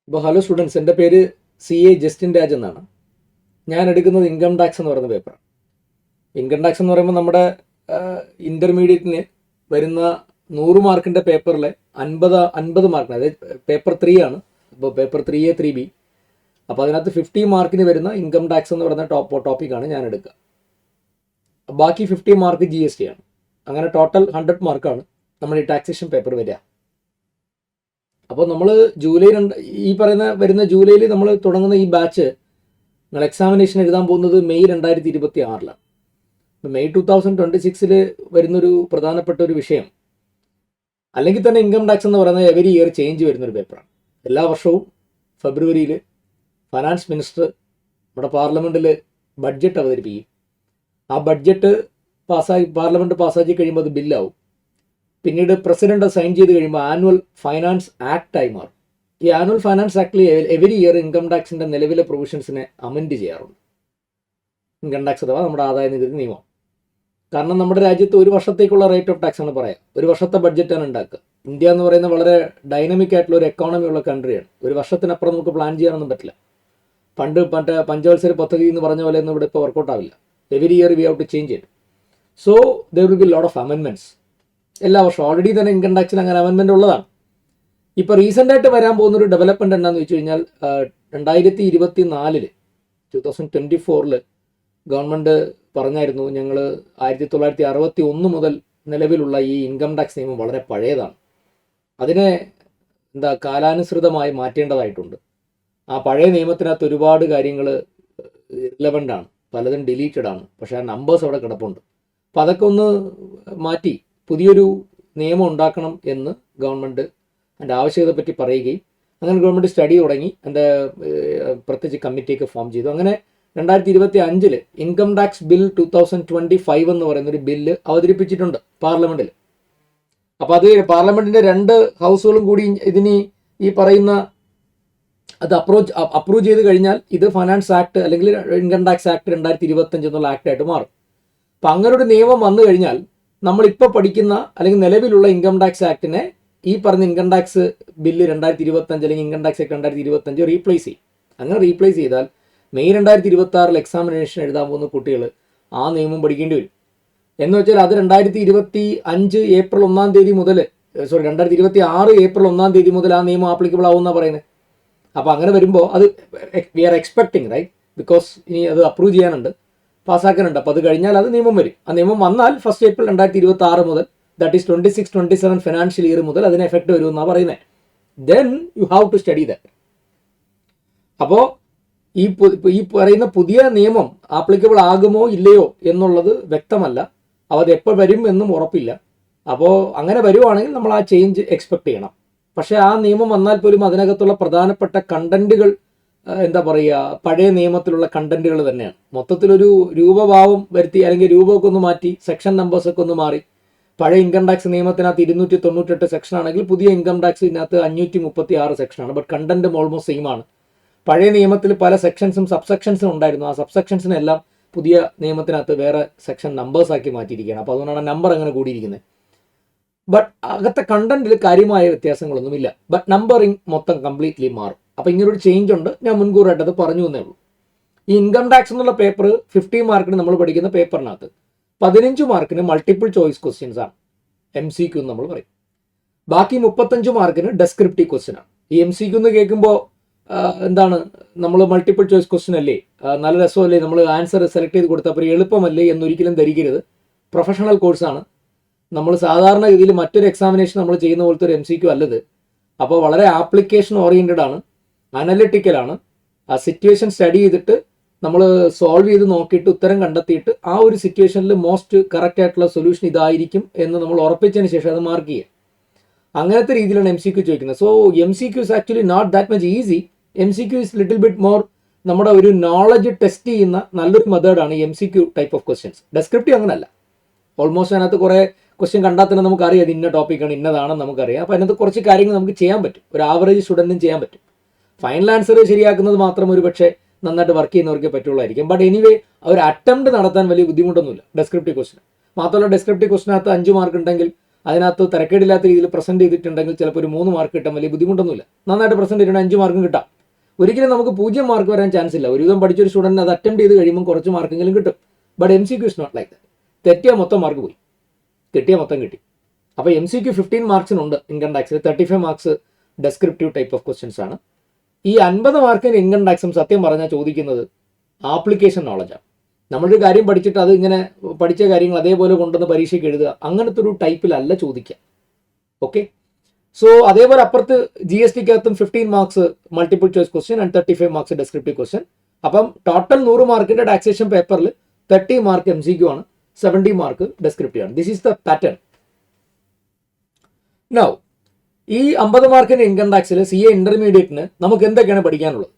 ഇപ്പോൾ hello students, എൻ്റെ പേര് CA ജസ്റ്റിൻ രാജ് എന്നാണ്. ഞാൻ എടുക്കുന്നത് ഇൻകം ടാക്സ് എന്ന് പറയുന്ന പേപ്പറാണ്. ഇൻകം ടാക്സ് എന്ന് പറയുമ്പോൾ നമ്മുടെ ഇൻ്റർമീഡിയറ്റിന് വരുന്ന 100 മാർക്കിൻ്റെ പേപ്പറിലെ 50 മാർക്കിന്, അതായത് പേപ്പർ 3 ആണ്. അപ്പോൾ പേപ്പർ 3A 3B, അപ്പോൾ അതിനകത്ത് 50 മാർക്കിന് വരുന്ന ഇൻകം ടാക്സ് എന്ന് പറയുന്ന ടോപ്പിക്കാണ് ഞാൻ എടുക്കുക. ബാക്കി 50 മാർക്ക് GST ആണ്. അങ്ങനെ ടോട്ടൽ 100 മാർക്കാണ് നമ്മുടെ ഈ ടാക്സേഷൻ പേപ്പർ വരിക. അപ്പോൾ നമ്മൾ ഈ വരുന്ന ജൂലൈയിൽ നമ്മൾ തുടങ്ങുന്ന ഈ ബാച്ച് നിങ്ങൾ എക്സാമിനേഷൻ എഴുതാൻ പോകുന്നത് മെയ് 2026. മെയ് 2026 വരുന്നൊരു പ്രധാനപ്പെട്ട ഒരു വിഷയം, അല്ലെങ്കിൽ തന്നെ ഇൻകം ടാക്സ് എന്ന് പറയുന്നത് എവരി ഇയർ ചേഞ്ച് വരുന്നൊരു പേപ്പറാണ്. എല്ലാ വർഷവും ഫെബ്രുവരിയിൽ ഫൈനാൻസ് മിനിസ്റ്റർ നമ്മുടെ പാർലമെൻറ്റിൽ ബഡ്ജറ്റ് അവതരിപ്പിക്കും. ആ ബഡ്ജറ്റ് പാർലമെൻറ്റ് പാസ്സാക്കി കഴിയുമ്പോൾ അത് ബില്ലാവും. പിന്നീട് പ്രസിഡന്റ് സൈൻ ചെയ്ത് കഴിയുമ്പോൾ ആനുവൽ ഫൈനാൻസ് ആക്ട് ആയി മാറും. ഈ ആനുവൽ ഫൈനാൻസ് ആക്ടിൽ എവരി ഇയർ ഇൻകം ടാക്സിൻ്റെ നിലവിലെ പ്രൊവിഷൻസിനെ അമെൻഡ് ചെയ്യാറുണ്ട്. ഇൻകം ടാക്സ് അഥവാ നമ്മുടെ ആദായ നികുതി നിയമം. കാരണം നമ്മുടെ രാജ്യത്ത് ഒരു വർഷത്തേക്കുള്ള റേറ്റ് ഓഫ് ടാക്സ് ആണ് പറയാം, ഒരു വർഷത്തെ ബഡ്ജറ്റാണ് ഉണ്ടാക്കുക. ഇന്ത്യ എന്ന് പറയുന്ന വളരെ ഡൈനമിക് ആയിട്ടുള്ള ഒരു എക്കോണമി ഉള്ള കൺട്രിയാണ്. ഒരു വർഷത്തിനപ്പുറം നമുക്ക് പ്ലാൻ ചെയ്യാനൊന്നും പറ്റില്ല. പണ്ട് പഞ്ചവത്സര പദ്ധതി എന്ന് പറഞ്ഞ പോലെ ഒന്നും ഇവിടെ ഇപ്പോൾ വർക്കൗട്ട് ആവില്ല. Every year we have to change it. So there will be lot of amendments എല്ലാ വർഷവും. ഓൾറെഡി തന്നെ ഇൻകം ടാക്സിന് അങ്ങനെ അമെൻമെൻ്റ് ഉള്ളതാണ്. ഇപ്പോൾ റീസെൻ്റായിട്ട് വരാൻ പോകുന്നൊരു ഡെവലപ്മെൻറ്റ് എന്താണെന്ന് വെച്ച് കഴിഞ്ഞാൽ 2024 ഗവൺമെൻറ് പറഞ്ഞായിരുന്നു, ഞങ്ങൾ 1961 മുതൽ നിലവിലുള്ള ഈ ഇൻകം ടാക്സ് നിയമം വളരെ പഴയതാണ്, അതിനെ കാലാനുസൃതമായി മാറ്റേണ്ടതായിട്ടുണ്ട്. ആ പഴയ നിയമത്തിനകത്ത് ഒരുപാട് കാര്യങ്ങൾ റിലവൻ്റ് ആണ്, പലതും ഡിലീറ്റഡ് ആണ്, പക്ഷേ ആ നമ്പേഴ്സ് അവിടെ കിടപ്പുണ്ട്. അപ്പോൾ അതൊക്കെ ഒന്ന് മാറ്റി പുതിയൊരു നിയമം ഉണ്ടാക്കണം എന്ന് ഗവൺമെൻറ് അതിൻ്റെ ആവശ്യകതയെപ്പറ്റി പറയുകയും അങ്ങനെ ഗവൺമെൻറ് സ്റ്റഡി തുടങ്ങി, അതിൻ്റെ പ്രത്യേകിച്ച് കമ്മിറ്റിയൊക്കെ ഫോം ചെയ്തു. അങ്ങനെ 2025 ഇൻകം ടാക്സ് ബിൽ 2025 എന്ന് പറയുന്നൊരു ബില്ല് അവതരിപ്പിച്ചിട്ടുണ്ട് പാർലമെൻറ്റിൽ. അപ്പോൾ അത് പാർലമെൻറ്റിൻ്റെ 2 ഹൗസുകളും കൂടി ഇതിന് ഈ പറയുന്ന അത് അപ്രൂവ് ചെയ്ത് കഴിഞ്ഞാൽ ഇത് ഫൈനാൻസ് ആക്ട് അല്ലെങ്കിൽ ഇൻകം ടാക്സ് ആക്ട് 2025 എന്നുള്ള ആക്ടായിട്ട് മാറും. അപ്പം അങ്ങനെ ഒരു നിയമം വന്നു കഴിഞ്ഞാൽ നമ്മളിപ്പോൾ പഠിക്കുന്ന അല്ലെങ്കിൽ നിലവിലുള്ള ഇൻകം ടാക്സ് ആക്ടിനെ ഈ പറഞ്ഞ ഇൻകം ടാക്സ് ബില്ല് 2025 അല്ലെങ്കിൽ ഇൻകം ടാക്സ് ആക്ട് 2025 റീപ്ലേസ് ചെയ്യും. അങ്ങനെ റീപ്ലേസ് ചെയ്താൽ മെയ് 2026 എക്സാമിനേഷൻ എഴുതാൻ പോകുന്ന കുട്ടികൾ ആ നിയമം പഠിക്കേണ്ടി വരും. എന്ന് വെച്ചാൽ അത് 2025 ഏപ്രിൽ 1 തീയതി മുതൽ 2026 ഏപ്രിൽ 1 തീയതി മുതൽ ആ നിയമം ആപ്ലിക്കബിൾ ആവുമെന്നാണ് പറയുന്നത്. അപ്പോൾ അങ്ങനെ വരുമ്പോൾ അത് we are expecting right, because ഇനി അത് അപ്രൂവ് ചെയ്യാനുണ്ട്, പാസ്സാക്കാനുണ്ട്. അപ്പോൾ അത് കഴിഞ്ഞാൽ അത് നിയമം വരും. ആ നിയമം വന്നാൽ 1 ഏപ്രിൽ 2026 മുതൽ, ദാറ്റ് ഈസ് 26-27 ഫിനാൻഷ്യൽ ഇയർ മുതൽ അതിന് എഫക്റ്റ് വരുമെന്നാണ് പറയുന്നത്. Then you have to study that. അപ്പോൾ ഈ പറയുന്ന പുതിയ നിയമം ആപ്ലിക്കബിൾ ആകുമോ ഇല്ലയോ എന്നുള്ളത് വ്യക്തമല്ല. അത് എപ്പോൾ വരും എന്നും ഉറപ്പില്ല. അപ്പോൾ അങ്ങനെ വരുവാണെങ്കിൽ നമ്മൾ ആ ചേഞ്ച് എക്സ്പെക്ട് ചെയ്യണം. പക്ഷേ ആ നിയമം വന്നാൽ പോലും അതിനകത്തുള്ള പ്രധാനപ്പെട്ട കണ്ടന്റുകൾ പഴയ നിയമത്തിലുള്ള കണ്ടന്റുകൾ തന്നെയാണ്. മൊത്തത്തിലൊരു രൂപഭാവം വരുത്തി അല്ലെങ്കിൽ രൂപമൊക്കെ ഒന്ന് മാറ്റി, സെക്ഷൻ നമ്പേഴ്സൊക്കെ ഒന്ന് മാറി. പഴയ ഇൻകം ടാക്സ് നിയമത്തിനകത്ത് 298 സെക്ഷൻ ആണെങ്കിൽ പുതിയ ഇൻകം ടാക്സിനകത്ത് 536 സെക്ഷനാണ്. ബട്ട് കണ്ടന്റും ഓൾമോസ്റ്റ് സെയിം ആണ്. പഴയ നിയമത്തിൽ പല സെക്ഷൻസും സബ്സെക്ഷൻസും ഉണ്ടായിരുന്നു. ആ സബ്സെക്ഷൻസിനെല്ലാം പുതിയ നിയമത്തിനകത്ത് വേറെ സെക്ഷൻ നമ്പേഴ്സ് ആക്കി മാറ്റിയിരിക്കുകയാണ്. അപ്പോൾ അതുകൊണ്ടാണ് നമ്പർ അങ്ങനെ കൂടിയിരിക്കുന്നത്. ബട്ട് അകത്തെ കണ്ടന്റിൽ കാര്യമായ വ്യത്യാസങ്ങളൊന്നുമില്ല. ബട്ട് നമ്പറിങ് മൊത്തം കംപ്ലീറ്റ്ലി മാറും. അപ്പോൾ ഇങ്ങനൊരു ചേഞ്ച് ഉണ്ട്. ഞാൻ മുൻകൂറായിട്ട് അത് പറഞ്ഞു എന്നേ ഉള്ളൂ. ഈ ഇൻകം ടാക്സ് എന്നുള്ള പേപ്പർ 50 മാർക്കിന് നമ്മൾ പഠിക്കുന്ന പേപ്പറിനകത്ത് 15 മാർക്കിന് മൾട്ടിപ്പിൾ ചോയ്സ് ക്വസ്റ്റ്യൻസ് ആണ്, MCQ എന്ന് നമ്മൾ പറയും. ബാക്കി 35 മാർക്കിന് ഡെസ്ക്രിപ്റ്റീവ് ക്വസ്റ്റ്യൻ ആണ്. ഈ MCQ എന്ന് കേൾക്കുമ്പോൾ നമ്മൾ മൾട്ടിപ്പിൾ ചോയ്സ് ക്വസ്റ്റ്യൻ അല്ലേ, നല്ല രസമല്ലേ, നമ്മൾ ആൻസർ സെലക്ട് ചെയ്ത് കൊടുത്താൽ അപ്പോൾ എളുപ്പമല്ലേ എന്നൊരിക്കലും ധരിക്കരുത്. പ്രൊഫഷണൽ കോഴ്സാണ്. നമ്മൾ സാധാരണഗതിയിൽ മറ്റൊരു എക്സാമിനേഷൻ നമ്മൾ ചെയ്യുന്ന പോലത്തെ ഒരു MCQ അല്ലത്. അപ്പോൾ വളരെ ആപ്ലിക്കേഷൻ ഓറിയൻറ്റഡ് ആണ്, അനലിറ്റിക്കലാണ്. ആ സിറ്റുവേഷൻ സ്റ്റഡി ചെയ്തിട്ട് നമ്മൾ സോൾവ് ചെയ്ത് നോക്കിയിട്ട് ഉത്തരം കണ്ടെത്തിയിട്ട് ആ ഒരു സിറ്റുവേഷനിൽ മോസ്റ്റ് കറക്റ്റ് ആയിട്ടുള്ള സൊല്യൂഷൻ ഇതായിരിക്കും എന്ന് നമ്മൾ ഉറപ്പിച്ചതിന് ശേഷം അത് മാർക്ക് ചെയ്യുക. അങ്ങനത്തെ രീതിയിലാണ് MCQ ചോദിക്കുന്നത്. So MCQ is actually not that much easy. MCQ is little bit more നമ്മുടെ ഒരു നോളജ് ടെസ്റ്റ് ചെയ്യുന്ന നല്ലൊരു മെത്തേഡാണ് MCQ type of questions. Descriptive അങ്ങനല്ല. ഓൾമോസ്റ്റ് അതിനകത്ത് കുറേ ക്വസ്റ്റ്യൻ കണ്ടാൽ തന്നെ നമുക്കറിയാം ഇത് ഇന്ന ടോപ്പിക്കാണ്, ഇന്നതാണെന്ന് നമുക്കറിയാം. അപ്പോൾ അതിനകത്ത് കുറച്ച് കാര്യങ്ങൾ നമുക്ക് ചെയ്യാൻ പറ്റും, ഒരു ആവറേജ് സ്റ്റുഡൻറ്റും ചെയ്യാൻ പറ്റും. ഫൈനൽ ആൻസർ ശരിയാക്കുന്നത് മാത്രം ഒരു പക്ഷേ നന്നായിട്ട് വർക്ക് ചെയ്യുന്നവർക്ക് പറ്റുള്ളായിരിക്കും. ബട്ട് എനിവേ ഒരു അറ്റംപ്റ്റ് നടത്താൻ വലിയ ബുദ്ധിമുട്ടൊന്നുമില്ല ഡെസ്ക്രിപ്റ്റീവ് ക്വസ്റ്റ്യൻ. മാത്രമല്ല ഡെസ്ക്രിപ്റ്റീവ് ക്വസ്റ്റിനകത്ത് 5 മാർക്ക് ഉണ്ടെങ്കിൽ അതിനകത്ത് തിരക്കേടില്ലാത്ത രീതിയിൽ പ്രസൻറ്റ് ചെയ്തിട്ടുണ്ടെങ്കിൽ ചിലപ്പോൾ ഒരു 3 മാർക്ക് കിട്ടാൻ വലിയ ബുദ്ധിമുട്ടൊന്നുമില്ല. നന്നായിട്ട് പ്രസൻറ്റ് ചെയ്തിട്ടുണ്ടെങ്കിൽ 5 മാർക്കും കിട്ടാം. ഒരിക്കലും നമുക്ക് 0 മാർക്ക് വരാൻ ചാൻസ് ഇല്ല. ഒരുവിധം പഠിച്ചൊരു സ്റ്റുഡൻറ്റ് അത് അറ്റംപ്റ്റ് ചെയ്ത് കഴിയുമ്പോൾ കുറച്ച് മാർക്കെങ്കിലും കിട്ടും. But MCQ is not like that. തെറ്റിയാൽ മൊത്തം മാർക്ക് പോയി, കിട്ടിയാൽ മൊത്തം കിട്ടി. അപ്പോൾ MCQ 15 മാർക്സിനുണ്ട് ഇൻകം ടാക്സിൽ, 35 marks descriptive type of questions ആണ്. ഈ 50 മാർക്കിന് ഇൻകം ടാക്സും സത്യം പറഞ്ഞാൽ ചോദിക്കുന്നത് ആപ്ലിക്കേഷൻ നോളജാണ്. നമ്മളൊരു കാര്യം പഠിച്ചിട്ട് അത് ഇങ്ങനെ പഠിച്ച കാര്യങ്ങൾ അതേപോലെ കൊണ്ടുവന്ന് പരീക്ഷയ്ക്ക് എഴുതുക, അങ്ങനത്തെ ഒരു ടൈപ്പിലല്ല ചോദിക്കുക. ഓക്കെ, സോ അതേപോലെ അപ്പുറത്ത് GSTക്കകത്തും 15 marks multiple choice question and 35 marks descriptive question. അപ്പം ടോട്ടൽ 100 മാർക്കിന്റെ ടാക്സേഷൻ പേപ്പറിൽ 30 മാർക്ക് MCQ ആണ്, 70 മാർക്ക് ഡെസ്ക്രിപ്റ്റീവ് ആണ്. This is the pattern. Now ഈ 50 മാർക്കിന്റെ ഇൻകം ടാക്സിൽ CA ഇന്റർമീഡിയറ്റിന് നമുക്ക് എന്തൊക്കെയാണ് പഠിക്കാനുള്ളത്?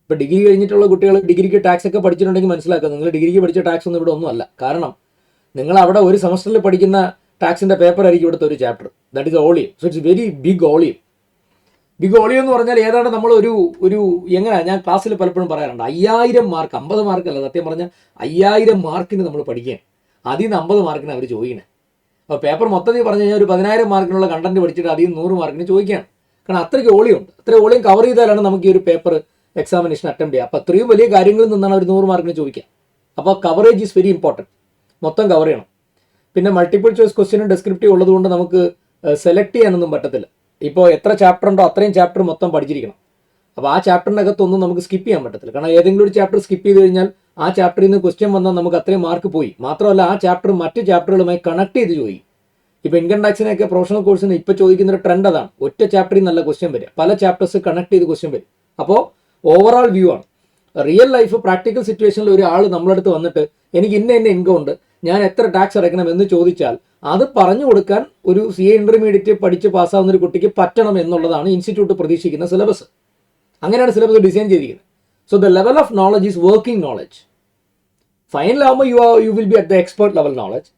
ഇപ്പോൾ ഡിഗ്രി കഴിഞ്ഞിട്ടുള്ള കുട്ടികൾ ഡിഗ്രിക്ക് ടാക്സ് ഒക്കെ പഠിച്ചിട്ടുണ്ടെങ്കിൽ മനസ്സിലാക്കുക, നിങ്ങൾ ഡിഗ്രിക്ക് പഠിച്ച ടാക്സ് ഒന്നും ഇവിടെ ഒന്നുമല്ല. കാരണം നിങ്ങൾ അവിടെ ഒരു സെമസ്റ്ററിൽ പഠിക്കുന്ന ടാക്സിന്റെ പേപ്പർ ആയിരിക്കും ഇവിടുത്തെ ഒരു chapter. That is volume. So it's very big volume. Big volume എന്ന് പറഞ്ഞാൽ ഏതാണ്ട് നമ്മൾ ഒരു എങ്ങനെയാണ്, ഞാൻ ക്ലാസ്സിൽ പലപ്പോഴും പറയാറുണ്ട്, 5000 മാർക്ക്, 50 മാർക്കല്ല, സത്യം പറഞ്ഞാൽ 5000 മാർക്കിന് നമ്മൾ പഠിക്കുകയാണ്. അതിൽ നിന്ന് 50 മാർക്കിന് അവർ ചോദിക്കണേ. അപ്പോൾ പേപ്പർ മൊത്തത്തിൽ പറഞ്ഞു കഴിഞ്ഞാൽ ഒരു 10000 മാർക്കിനുള്ള കണ്ടന്റ് പഠിച്ചിട്ട് അതിൽ 100 മാർക്കിന് ചോദിക്കുകയാണ്. കാരണം അത്രയ്ക്ക് ഓളിയുണ്ട്. അത്ര ഓളിയം കവർ ചെയ്താലാണ് നമുക്ക് ഈ ഒരു പേപ്പർ എക്സാമിനേഷൻ അറ്റംപ്റ്റ് ചെയ്യുക. അപ്പോൾ അത്രയും വലിയ കാര്യങ്ങളിൽ നിന്നാണ് അവർ 100 മാർക്കിന് ചോദിക്കുക. അപ്പോൾ കവറേജ് ഈസ് വെരി ഇമ്പോർട്ടൻറ്റ്. മൊത്തം കവർ ചെയ്യണം. പിന്നെ മൾട്ടിപ്പിൾ ചോയ്സ് ക്വസ്റ്റ്യനും ഡെസ്ക്രിപ്റ്റീവ് ഉള്ളതുകൊണ്ട് നമുക്ക് സെലക്ട് ചെയ്യാനൊന്നും പറ്റത്തില്ല. ഇപ്പോൾ എത്ര ചാപ്റ്റർ ഉണ്ടോ അത്രയും ചാപ്റ്റർ മൊത്തം പഠിച്ചിരിക്കണം. അപ്പോൾ ആ ചാപ്റ്ററിനകത്തൊന്നും നമുക്ക് സ്കിപ്പ് ചെയ്യാൻ പറ്റത്തില്ല. കാരണം ഏതെങ്കിലും ഒരു ചാപ്റ്റർ സ്കിപ്പ് ചെയ്ത് കഴിഞ്ഞാൽ ആ ചാപ്റ്ററിൽ നിന്ന് ക്വസ്റ്റ്യൻ വന്നാൽ നമുക്ക് അത്രയും മാർക്ക് പോയി. മാത്രമല്ല ആ ചാപ്റ്റർ മറ്റ് ചാപ്റ്ററുകളുമായി കണക്ട് ചെയ്ത് ചോദിക്കും. ഇപ്പോൾ ഇൻകം ടാക്സിനൊക്കെ പ്രൊഫഷണൽ കോഴ്സിന് ഇപ്പോൾ ചോദിക്കുന്ന ഒരു ട്രെൻഡ് അതാണ്. ഒറ്റ ചാപ്റ്ററിൽ നല്ല ക്വസ്റ്റ്യൻ വരിക, പല ചാപ്റ്റേഴ്സ് കണക്ട് ചെയ്ത് ക്വസ്റ്റ്യൻ വരും. അപ്പോൾ ഓവറോൾ വ്യൂ ആണ്. റിയൽ ലൈഫ് പ്രാക്ടിക്കൽ സിറ്റുവേഷനിൽ ഒരാൾ നമ്മളടുത്ത് വന്നിട്ട് എനിക്ക് ഇന്ന ഇൻകം ഉണ്ട്, ഞാൻ എത്ര ടാക്സ് അടയ്ക്കണം എന്ന് ചോദിച്ചാൽ അത് പറഞ്ഞു കൊടുക്കാൻ ഒരു CA ഇന്റർമീഡിയറ്റ് പഠിച്ച് പാസ്സാവുന്ന ഒരു കുട്ടിക്ക് പറ്റണം എന്നുള്ളതാണ് ഇൻസ്റ്റിറ്റ്യൂട്ട് പ്രതീക്ഷിക്കുന്ന സിലബസ്. അങ്ങനെയാണ് സിലബസ് ഡിസൈൻ ചെയ്തിരിക്കുന്നത്. So the level of knowledge is working knowledge. ഫൈനലാകുമ്പോൾ you will be at the expert level knowledge.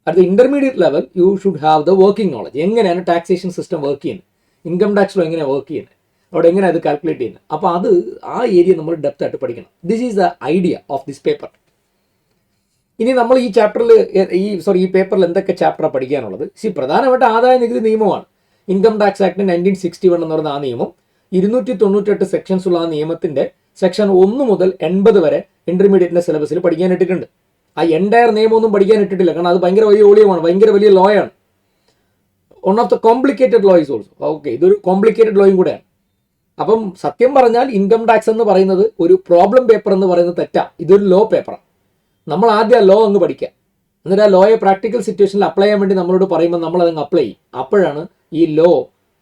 At the intermediate level you should have the working knowledge. എങ്ങനെയാണ് ടാക്സേഷൻ സിസ്റ്റം വർക്ക് ചെയ്യുന്നത്, income ടാക്സിലോ എങ്ങനെയാണ് work ചെയ്യുന്നത്, അവിടെ എങ്ങനെ അത് calculate ചെയ്യുന്നത്. അപ്പോൾ അത് ആ ഏരിയ നമ്മൾ ഡെപ്ത് ആയിട്ട് പഠിക്കണം. This is the idea of this paper. ഇനി നമ്മൾ ഈ ചാപ്റ്ററിൽ ഈ പേപ്പറിൽ എന്തൊക്കെ ചാപ്റ്ററാണ് പഠിക്കാനുള്ളത്? പ്രധാനമായിട്ട് ആദായ നികുതി നിയമമാണ്. ഇൻകം ടാക്സ് ആക്ട് 1961 എന്ന് പറയുന്ന ആ നിയമം, 298 സെക്ഷൻസ് ഉള്ള ആ നിയമത്തിന്റെ സെക്ഷൻ 1 മുതൽ 80 വരെ ഇന്റർമീഡിയറ്റിന്റെ സിലബസിൽ പഠിക്കാൻ ഇട്ടിട്ടുണ്ട്. ആ എൻറ്റയർ നിയമമൊന്നും പഠിക്കാൻ ഇട്ടിട്ടില്ല. കാരണം അത് ഭയങ്കര വലിയ ഓളിയമാണ്, ഭയങ്കര വലിയ ലോ ആണ്. One of the complicated law is also. Okay, ഇതൊരു കോംപ്ലിക്കേറ്റഡ് ലോയും കൂടെയാണ്. അപ്പം സത്യം പറഞ്ഞാൽ ഇൻകം ടാക്സ് എന്ന് പറയുന്നത് ഒരു പ്രോബ്ലം പേപ്പർ എന്ന് പറയുന്നത് തെറ്റാ. ഇതൊരു ലോ പേപ്പറാണ്. നമ്മൾ ആദ്യം ആ ലോ അങ്ങ് പഠിക്കുക. എന്നിട്ട് ആ ലോയെ പ്രാക്ടിക്കൽ സിറ്റുവേഷനിൽ അപ്ലൈ ചെയ്യാൻ വേണ്ടി നമ്മളോട് പറയുമ്പോൾ നമ്മൾ അതങ്ങ് അപ്ലൈ ചെയ്യും. അപ്പോഴാണ് ഈ ലോ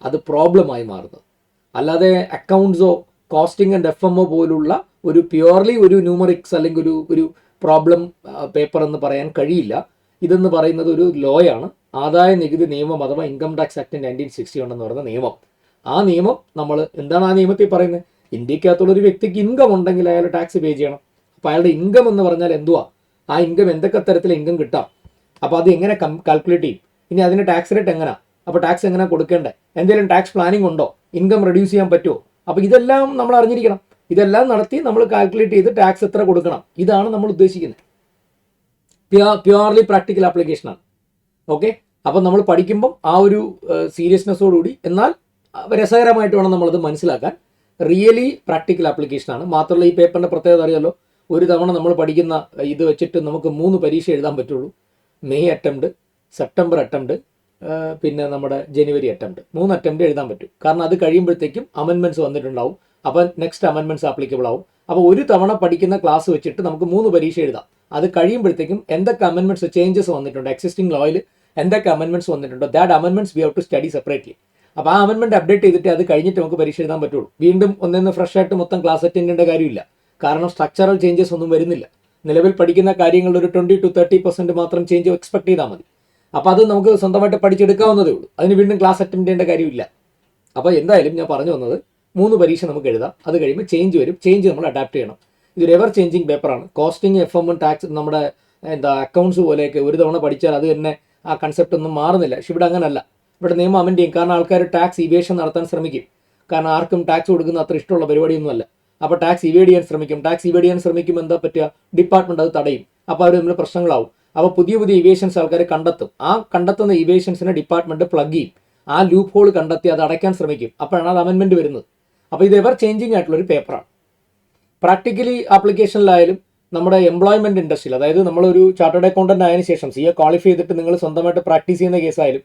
അത് പ്രോബ്ലമായി മാറുന്നത്. അല്ലാതെ അക്കൗണ്ട്സോ കോസ്റ്റിംഗ് ആൻഡ് FMO പോലുള്ള ഒരു പ്യുവർലി ഒരു ന്യൂമറിക്സ് അല്ലെങ്കിൽ ഒരു പ്രോബ്ലം പേപ്പർ എന്ന് പറയാൻ കഴിയില്ല. ഇതെന്ന് പറയുന്നത് ഒരു ലോയാണ്. ആദായ നികുതി നിയമം അഥവാ ഇൻകം ടാക്സ് ആക്ട് 1961 എന്ന് പറയുന്ന നിയമം. ആ നിയമം നമ്മൾ എന്താണ് ആ നിയമത്തിൽ പറയുന്നത്? ഇന്ത്യക്കകത്തുള്ള ഒരു വ്യക്തിക്ക് ഇൻകം ഉണ്ടെങ്കിൽ അയാൾ ടാക്സ് പേ ചെയ്യണം. അപ്പോൾ അയാളുടെ ഇൻകം എന്ന് പറഞ്ഞാൽ എന്തുവാ, ആ ഇൻകം എന്തൊക്കെ തരത്തിൽ ഇൻകം കിട്ടാം, അപ്പോൾ അത് എങ്ങനെ കാൽക്കുലേറ്റ് ചെയ്യും, ഇനി അതിന് ടാക്സ് റേറ്റ് എങ്ങനെയാണ്, അപ്പോൾ ടാക്സ് എങ്ങനെ കൊടുക്കേണ്ടേ, എന്തെങ്കിലും ടാക്സ് പ്ലാനിങ് ഉണ്ടോ, ഇൻകം റെഡ്യൂസ് ചെയ്യാൻ പറ്റുമോ, അപ്പോൾ ഇതെല്ലാം നമ്മൾ അറിഞ്ഞിരിക്കണം. ഇതെല്ലാം നടത്തി നമ്മൾ കാൽക്കുലേറ്റ് ചെയ്ത് ടാക്സ് എത്ര കൊടുക്കണം, ഇതാണ് നമ്മൾ ഉദ്ദേശിക്കുന്നത്. പ്യുവർലി പ്രാക്ടിക്കൽ ആപ്ലിക്കേഷനാണ്. ഓക്കെ, അപ്പം നമ്മൾ പഠിക്കുമ്പം ആ ഒരു സീരിയസ്നെസ്സോടുകൂടി എന്നാൽ രസകരമായിട്ട് വേണം നമ്മളത് മനസ്സിലാക്കാൻ. റിയലി പ്രാക്ടിക്കൽ ആപ്ലിക്കേഷനാണ്. മാത്രമല്ല ഈ പേപ്പറിൻ്റെ പ്രത്യേകത അറിയാലോ, ഒരു തവണ നമ്മൾ പഠിക്കുന്ന ഇത് വെച്ചിട്ട് നമുക്ക് 3 പരീക്ഷ എഴുതാൻ പറ്റുള്ളൂ. മെയ് അറ്റംപ്റ്റ്, സെപ്റ്റംബർ അറ്റംപ്റ്റ്, പിന്നെ നമ്മുടെ ജനുവരി അറ്റംപ്റ്റ്. 3 അറ്റംപ്റ്റ് എഴുതാൻ പറ്റും. കാരണം അത് കഴിയുമ്പോഴത്തേക്കും അമെൻമെൻറ്റ്സ് വന്നിട്ടുണ്ടാവും. അപ്പം നെക്സ്റ്റ് അമെൻമെൻറ്റ്സ് ആപ്ലിക്കബിൾ ആവും. അപ്പോൾ ഒരു തവണ പഠിക്കുന്ന ക്ലാസ് വെച്ചിട്ട് നമുക്ക് 3 പരീക്ഷ എഴുതാം. അത് കഴിയുമ്പോഴത്തേക്കും എന്തൊക്കെ അമെൻമെൻറ്റ്സ് ചേഞ്ചസ് വന്നിട്ടുണ്ട്, എക്സിസ്റ്റിംഗ് ലോയിൽ എന്തൊക്കെ അമെൻമെൻറ്റ്സ് വന്നിട്ടുണ്ടോ, that amendments we have to study separately. അപ്പോൾ ആ അമെൻമെൻറ്റ് അപ്ഡേറ്റ് ചെയ്തിട്ട് അത് കഴിഞ്ഞിട്ട് നമുക്ക് പരീക്ഷ എഴുതാൻ പറ്റുള്ളൂ. വീണ്ടും ഒന്നൊന്ന് ഫ്രഷ് ആയിട്ട് മൊത്തം ക്ലാസ് അറ്റൻഡ് ചെയ്യേണ്ട കാര്യമില്ല. കാരണം സ്ട്രക്ചറൽ ചേഞ്ചസ് ഒന്നും വരുന്നില്ല. നിലവിൽ പഠിക്കുന്ന കാര്യങ്ങളുടെ ഒരു 20 to 30% മാത്രം ചേഞ്ച് എക്സ്പെക്ട് ചെയ്താൽ മതി. അപ്പോൾ അത് നമുക്ക് സ്വന്തമായിട്ട് പഠിച്ചെടുക്കാവുന്നതേ ഉള്ളൂ. അതിന് വീണ്ടും ക്ലാസ് അറ്റൻഡ് ചെയ്യേണ്ട കാര്യമില്ല. അപ്പോൾ എന്തായാലും ഞാൻ പറഞ്ഞു വന്നത് 3 പരീക്ഷ നമുക്ക് എഴുതാം. അത് കഴിയുമ്പോൾ ചേഞ്ച് വരും. ചേഞ്ച് നമ്മൾ അഡാപ്റ്റ് ചെയ്യണം. ഇതൊരു എവർ ചേഞ്ചിങ് പേപ്പറാണ്. കോസ്റ്റിംഗ്, FMO, ടാക്സ്, നമ്മുടെ അക്കൗണ്ട്സ് പോലെയൊക്കെ ഒരു തവണ പഠിച്ചാൽ അത് തന്നെ ആ കൺസെപ്റ്റ് ഒന്നും മാറുന്നില്ല. പക്ഷെ ഇവിടെ അങ്ങനല്ല. ഇവിടെ നിയമം അമെൻഡ് ചെയ്യും. കാരണം ആൾക്കാർ ടാക്സ് ഇവേഷൻ നടത്താൻ ശ്രമിക്കും. കാരണം ആർക്കും ടാക്സ് കൊടുക്കുന്ന അത്ര ഇഷ്ടമുള്ള പരിപാടിയൊന്നുമല്ല. അപ്പോൾ ടാക്സ് ഇവേഡ് ചെയ്യാൻ ശ്രമിക്കും. ടാക്സ് ഇവേഡ് ചെയ്യാൻ ശ്രമിക്കുമ്പോൾ എന്താ പറ്റുക, ഡിപ്പാർട്ട്മെൻറ്റ് അത് തടയും. അപ്പോൾ അവർ തമ്മിൽ പ്രശ്നങ്ങളാവും. അപ്പോൾ പുതിയ പുതിയ ഇവേഷൻസ് ആൾക്കാർ കണ്ടെത്തും. ആ കണ്ടെത്തുന്ന ഇവേഷൻസിനെ ഡിപ്പാർട്ട്മെന്റ് പ്ലഗ് ചെയ്യും. ആ ലൂപ്പ് ഹോൾ കണ്ടെത്തി അത് അടയ്ക്കാൻ ശ്രമിക്കും. അപ്പോഴാണ് അത് അമെൻമെന്റ് വരുന്നത്. അപ്പോൾ ഇത് എവർ ചേഞ്ചിങ് ആയിട്ടുള്ള ഒരു പേപ്പറാണ്. പ്രാക്ടിക്കലി ആപ്ലിക്കേഷനിലായാലും നമ്മുടെ എംപ്ലോയ്മെന്റ് ഇൻഡസ്ട്രിയിൽ, അതായത് നമ്മളൊരു ചാർട്ടേഡ് അക്കൗണ്ടന്റ് ആയതിനു ശേഷം CA ക്വാളിഫൈ ചെയ്തിട്ട് നിങ്ങൾ സ്വന്തമായിട്ട് പ്രാക്ടീസ് ചെയ്യുന്ന കേസായാലും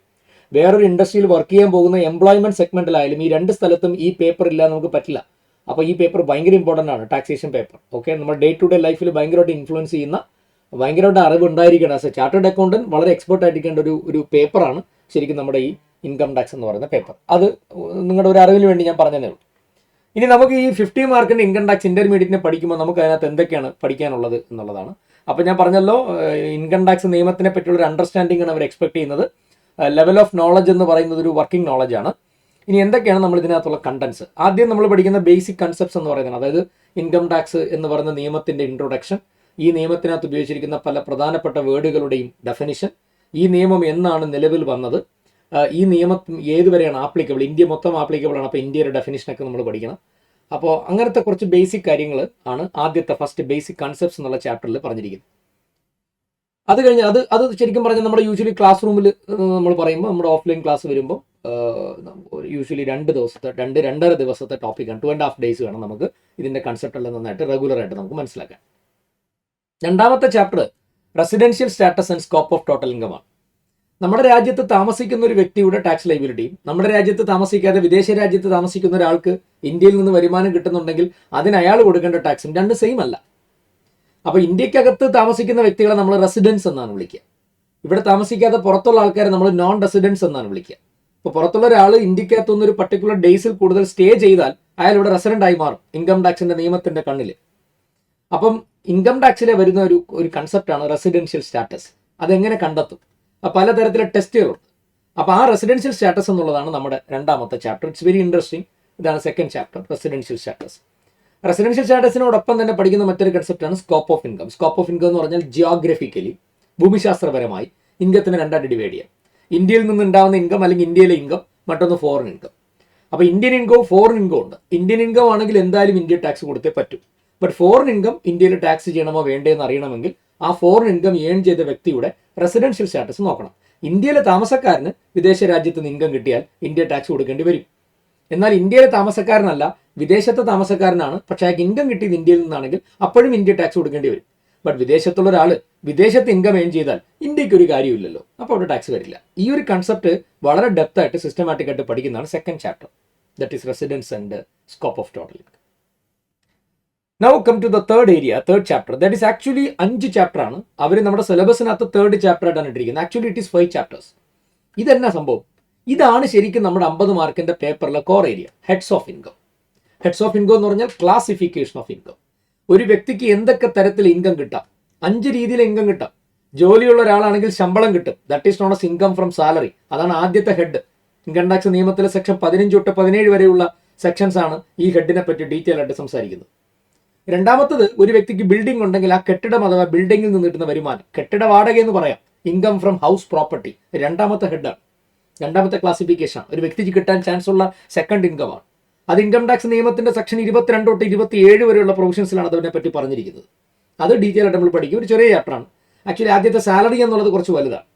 വേറൊരു ഇൻഡസ്ട്രിയിൽ വർക്ക് ചെയ്യാൻ പോകുന്ന എംപ്ലോയ്മെന്റ് സെഗ്മെന്റിലായാലും ഈ രണ്ട് സ്ഥലത്തും ഈ പേപ്പർ ഇല്ലാതെ നമുക്ക് പറ്റില്ല. അപ്പോൾ ഈ പേപ്പർ ഭയങ്കര ഇമ്പോർട്ടൻ്റ് ആണ്, ടാക്സേഷൻ പേപ്പർ. ഓക്കെ, നമ്മുടെ ഡേ ടു ഡേ ലൈഫിൽ ഭയങ്കരമായിട്ട് ഇൻഫ്ലുവൻസ് ചെയ്യുന്ന, ഭയങ്കരമായിട്ട് അറിവ് ഉണ്ടായിരിക്കണം. ആസ് എ ചാർട്ടേഡ് അക്കൗണ്ടന്റ് വളരെ എക്സ്പെർട്ട് ആയിരിക്കേണ്ട ഒരു പേപ്പറാണ് ശരിക്കും നമ്മുടെ ഈ ഇൻകം ടാക്സ് എന്ന് പറയുന്ന പേപ്പർ. അത് നിങ്ങളുടെ ഒരു അറിവിന് വേണ്ടി ഞാൻ പറഞ്ഞതേ ഉള്ളൂ. ഇനി നമുക്ക് ഈ 50 മാർക്കിൻ്റെ ഇൻകം ടാക്സ് ഇന്റർമീഡിയറ്റിനെ പഠിക്കുമ്പോൾ നമുക്ക് അതിനകത്ത് എന്തൊക്കെയാണ് പഠിക്കാനുള്ളത് എന്നുള്ളതാണ്. അപ്പോൾ ഞാൻ പറഞ്ഞല്ലോ, ഇൻകം ടാക്സ് നിയമത്തിനെ പറ്റിയുള്ള ഒരു അണ്ടർസ്റ്റാൻഡിംഗ് ആണ് അവർ എക്സ്പെക്ട് ചെയ്യുന്നത്. ലെവൽ ഓഫ് നോളജ് എന്ന് പറയുന്നത് ഒരു വർക്കിംഗ് നോളജാണ്. ഇനി എന്തൊക്കെയാണ് നമ്മൾ ഇതിനകത്തുള്ള കണ്ടൻസ്? ആദ്യം നമ്മൾ പഠിക്കുന്ന ബേസിക് കൺസെപ്റ്റ്സ് എന്ന് പറയുന്നത്, അതായത് ഇൻകം ടാക്സ് എന്ന് പറയുന്ന നിയമത്തിന്റെ ഇൻട്രൊഡക്ഷൻ, ഈ നിയമത്തിനകത്ത് ഉപയോഗിച്ചിരിക്കുന്ന പല പ്രധാനപ്പെട്ട വേർഡുകളുടെയും ഡെഫിനിഷൻ, ഈ നിയമം എന്നാണ് നിലവിൽ വന്നത്, ഈ നിയമം ഏതുവരെയാണ് ആപ്ലിക്കബിൾ, ഇന്ത്യ മൊത്തം ആപ്ലിക്കബിൾ ആണ്, അപ്പോൾ ഇന്ത്യയുടെ ഡെഫിനിഷനൊക്കെ നമ്മൾ പഠിക്കണം. അപ്പോൾ അങ്ങനത്തെ കുറച്ച് ബേസിക് കാര്യങ്ങൾ ആണ് ആദ്യത്തെ ഫസ്റ്റ് ബേസിക് കൺസെപ്റ്റ്സ് എന്നുള്ള ചാപ്റ്ററിൽ പറഞ്ഞിരിക്കുന്നത്. അത് കഴിഞ്ഞ് അത് ശരിക്കും പറഞ്ഞാൽ നമ്മുടെ യൂഷ്വലി ക്ലാസ് റൂമിൽ നമ്മൾ പറയുമ്പോൾ, നമ്മുടെ ഓഫ്ലൈൻ ക്ലാസ് വരുമ്പോൾ യൂഷ്വലി 2-2.5 ദിവസത്തെ ടോപ്പിക്കാണ്. 2.5 days വേണം നമുക്ക് ഇതിൻ്റെ കൺസെപ്റ്റ് എല്ലാം നന്നായിട്ട് റെഗുലറായിട്ട് നമുക്ക് മനസ്സിലാക്കാൻ. രണ്ടാമത്തെ chapter residential status and scope of total income ആണ്. നമ്മുടെ രാജ്യത്ത് താമസിക്കുന്ന ഒരു വ്യക്തിയുടെ ടാക്സ് ലൈബിലിറ്റിയും നമ്മുടെ രാജ്യത്ത് താമസിക്കാതെ വിദേശ രാജ്യത്ത് താമസിക്കുന്ന ഒരാൾക്ക് ഇന്ത്യയിൽ നിന്ന് വരുമാനം കിട്ടുന്നുണ്ടെങ്കിൽ അതിന് അയാൾ കൊടുക്കേണ്ട ടാക്സും രണ്ട് സെയിം അല്ല. അപ്പോൾ ഇന്ത്യക്കകത്ത് താമസിക്കുന്ന വ്യക്തികളെ നമ്മൾ റെസിഡൻസ് എന്നാണ് വിളിക്കുക. ഇവിടെ താമസിക്കാതെ പുറത്തുള്ള ആൾക്കാരെ നമ്മൾ നോൺ റെസിഡൻസ് എന്നാണ് വിളിക്കുക. ഇപ്പോൾ പുറത്തുള്ള ഒരാൾ ഇന്ത്യക്കകത്തുനിന്ന് ഒരു പർട്ടിക്കുലർ ഡേയ്സിൽ കൂടുതൽ സ്റ്റേ ചെയ്താൽ അയാൾ ഇവിടെ റെസിഡന്റ് ആയി മാറും ഇൻകം ടാക്സിന്റെ നിയമത്തിന്റെ കണ്ണിൽ. അപ്പം ഇൻകം ടാക്സിലെ വരുന്ന ഒരു കൺസെപ്റ്റാണ് റെസിഡൻഷ്യൽ സ്റ്റാറ്റസ്. അതെങ്ങനെ കണ്ടെത്തും? പലതരത്തിലെ ടെസ്റ്റുകളുണ്ട്. അപ്പോൾ ആ റെസിഡൻഷ്യൽ സ്റ്റാറ്റസ് എന്നുള്ളതാണ് നമ്മുടെ രണ്ടാമത്തെ ചാപ്റ്റർ. It's very interesting. ഇതാണ് second chapter, residential status. Residential സ്റ്റാറ്റസിനോടൊപ്പം തന്നെ പഠിക്കുന്ന മറ്റൊരു കൺസെപ്റ്റാണ് scope of income. Scope of income എന്ന് പറഞ്ഞാൽ ജിയോഗ്രഫിക്കലി, ഭൂമിശാസ്ത്രപരമായി ഇൻകത്തിനെ രണ്ടായിട്ട് ഡിവൈഡ് ചെയ്യാം. ഇന്ത്യയിൽ നിന്ന് ഉണ്ടാകുന്ന ഇൻകം അല്ലെങ്കിൽ ഇന്ത്യയിലെ ഇൻകം, മറ്റൊന്ന് ഫോറിൻ ഇൻകം. അപ്പോൾ ഇന്ത്യൻ ഇൻകവും ഫോറിൻ ഇൻകം ഉണ്ട്. ഇന്ത്യൻ ഇൻകം ആണെങ്കിൽ എന്തായാലും ഇന്ത്യ ടാക്സ് കൊടുത്തേ പറ്റൂ. ബട്ട് ഫോറിൻ ഇൻകം ഇന്ത്യയിൽ ടാക്സ് ചെയ്യണമോ വേണ്ടേ എന്ന് അറിയണമെങ്കിൽ ആ ഫോറിൻ ഇൻകം ഏൺ ചെയ്ത വ്യക്തിയുടെ റെസിഡൻഷ്യൽ സ്റ്റാറ്റസ് നോക്കണം. ഇന്ത്യയിലെ താമസക്കാരന് വിദേശ രാജ്യത്ത് നിന്ന് ഇൻകം കിട്ടിയാൽ ഇന്ത്യ ടാക്സ് കൊടുക്കേണ്ടി വരും. എന്നാൽ ഇന്ത്യയിലെ താമസക്കാരനല്ല, വിദേശത്തെ താമസക്കാരനാണ്, പക്ഷേ അയാൾക്ക് ഇൻകം കിട്ടിയത് ഇന്ത്യയിൽ നിന്നാണെങ്കിൽ അപ്പോഴും ഇന്ത്യ ടാക്സ് കൊടുക്കേണ്ടി വരും. ബട്ട് വിദേശത്തുള്ള ഒരാൾ വിദേശത്ത് ഇൻകം ഏൺ ചെയ്താൽ ഇന്ത്യക്ക് ഒരു കാര്യമില്ലല്ലോ, അപ്പോൾ അവിടെ ടാക്സ് വരില്ല. ഈ ഒരു കൺസെപ്റ്റ് വളരെ ഡെപ്ത് ആയിട്ട് സിസ്റ്റമാറ്റിക് ആയിട്ട് പഠിക്കുന്നതാണ് second chapter, that is residence and scope of total income. Now come to the third area, third chapter. That is actually 5 chapter ആണ്. അവർ നമ്മുടെ സിലബസിനകത്ത് തേർഡ് ചാപ്റ്റർ ആയിട്ടാണ് ഇട്ടിരിക്കുന്നത്. Actually it is 5 chapters. ഇതെന്നാ സംഭവം? ഇതാണ് ശരിക്കും നമ്മുടെ 50 മാർക്കിന്റെ പേപ്പറിലെ core area, heads of income. Heads of income എന്ന് പറഞ്ഞാൽ ക്ലാസിഫിക്കേഷൻ ഓഫ് ഇൻകം. ഒരു വ്യക്തിക്ക് എന്തൊക്കെ തരത്തിൽ ഇൻകം കിട്ടാം? 5 രീതിയിൽ ഇൻകം കിട്ടാം. ജോലിയുള്ള ഒരാളാണെങ്കിൽ ശമ്പളം കിട്ടും, that is known as income from salary. അതാണ് ആദ്യത്തെ ഹെഡ്. ഇൻകം ടാക്സ് നിയമത്തിലെ സെക്ഷൻ 15 തൊട്ട് 17 വരെയുള്ള സെക്ഷൻസ് ആണ് ഈ ഹെഡിനെ പറ്റി ഡീറ്റെയിൽ ആയിട്ട് സംസാരിക്കുന്നത്. രണ്ടാമത്തത്, ഒരു വ്യക്തിക്ക് ബിൽഡിംഗ് ഉണ്ടെങ്കിൽ ആ കെട്ടിടം അഥവാ ബിൽഡിംഗിൽ നിന്ന് കിട്ടുന്ന വരുമാനം, കെട്ടിട വാടക എന്ന് പറയാം, ഇൻകം ഫ്രം ഹൗസ് പ്രോപ്പർട്ടി, രണ്ടാമത്തെ ഹെഡാണ്, രണ്ടാമത്തെ ക്ലാസിഫിക്കേഷൻ. ഒരു വ്യക്തിക്ക് കിട്ടാൻ ചാൻസ് ഉള്ള സെക്കൻഡ് ഇൻകം ആണ്. അത് ഇൻകം ടാക്സ് നിയമത്തിന്റെ സെക്ഷൻ 22 തൊട്ട് 27 വരെയുള്ള പ്രൊവിഷൻസിലാണ് അതിനെ പറ്റി പറഞ്ഞിരിക്കുന്നത്. അത് ഡീറ്റെയിൽ ആയിട്ട് നമ്മൾ പഠിക്കും. ഒരു ചെറിയ ചാപ്റ്ററാണ്. ആക്ച്വലി ആദ്യത്തെ സാലറി എന്നുള്ളത് കുറച്ച് വലുതാണ്.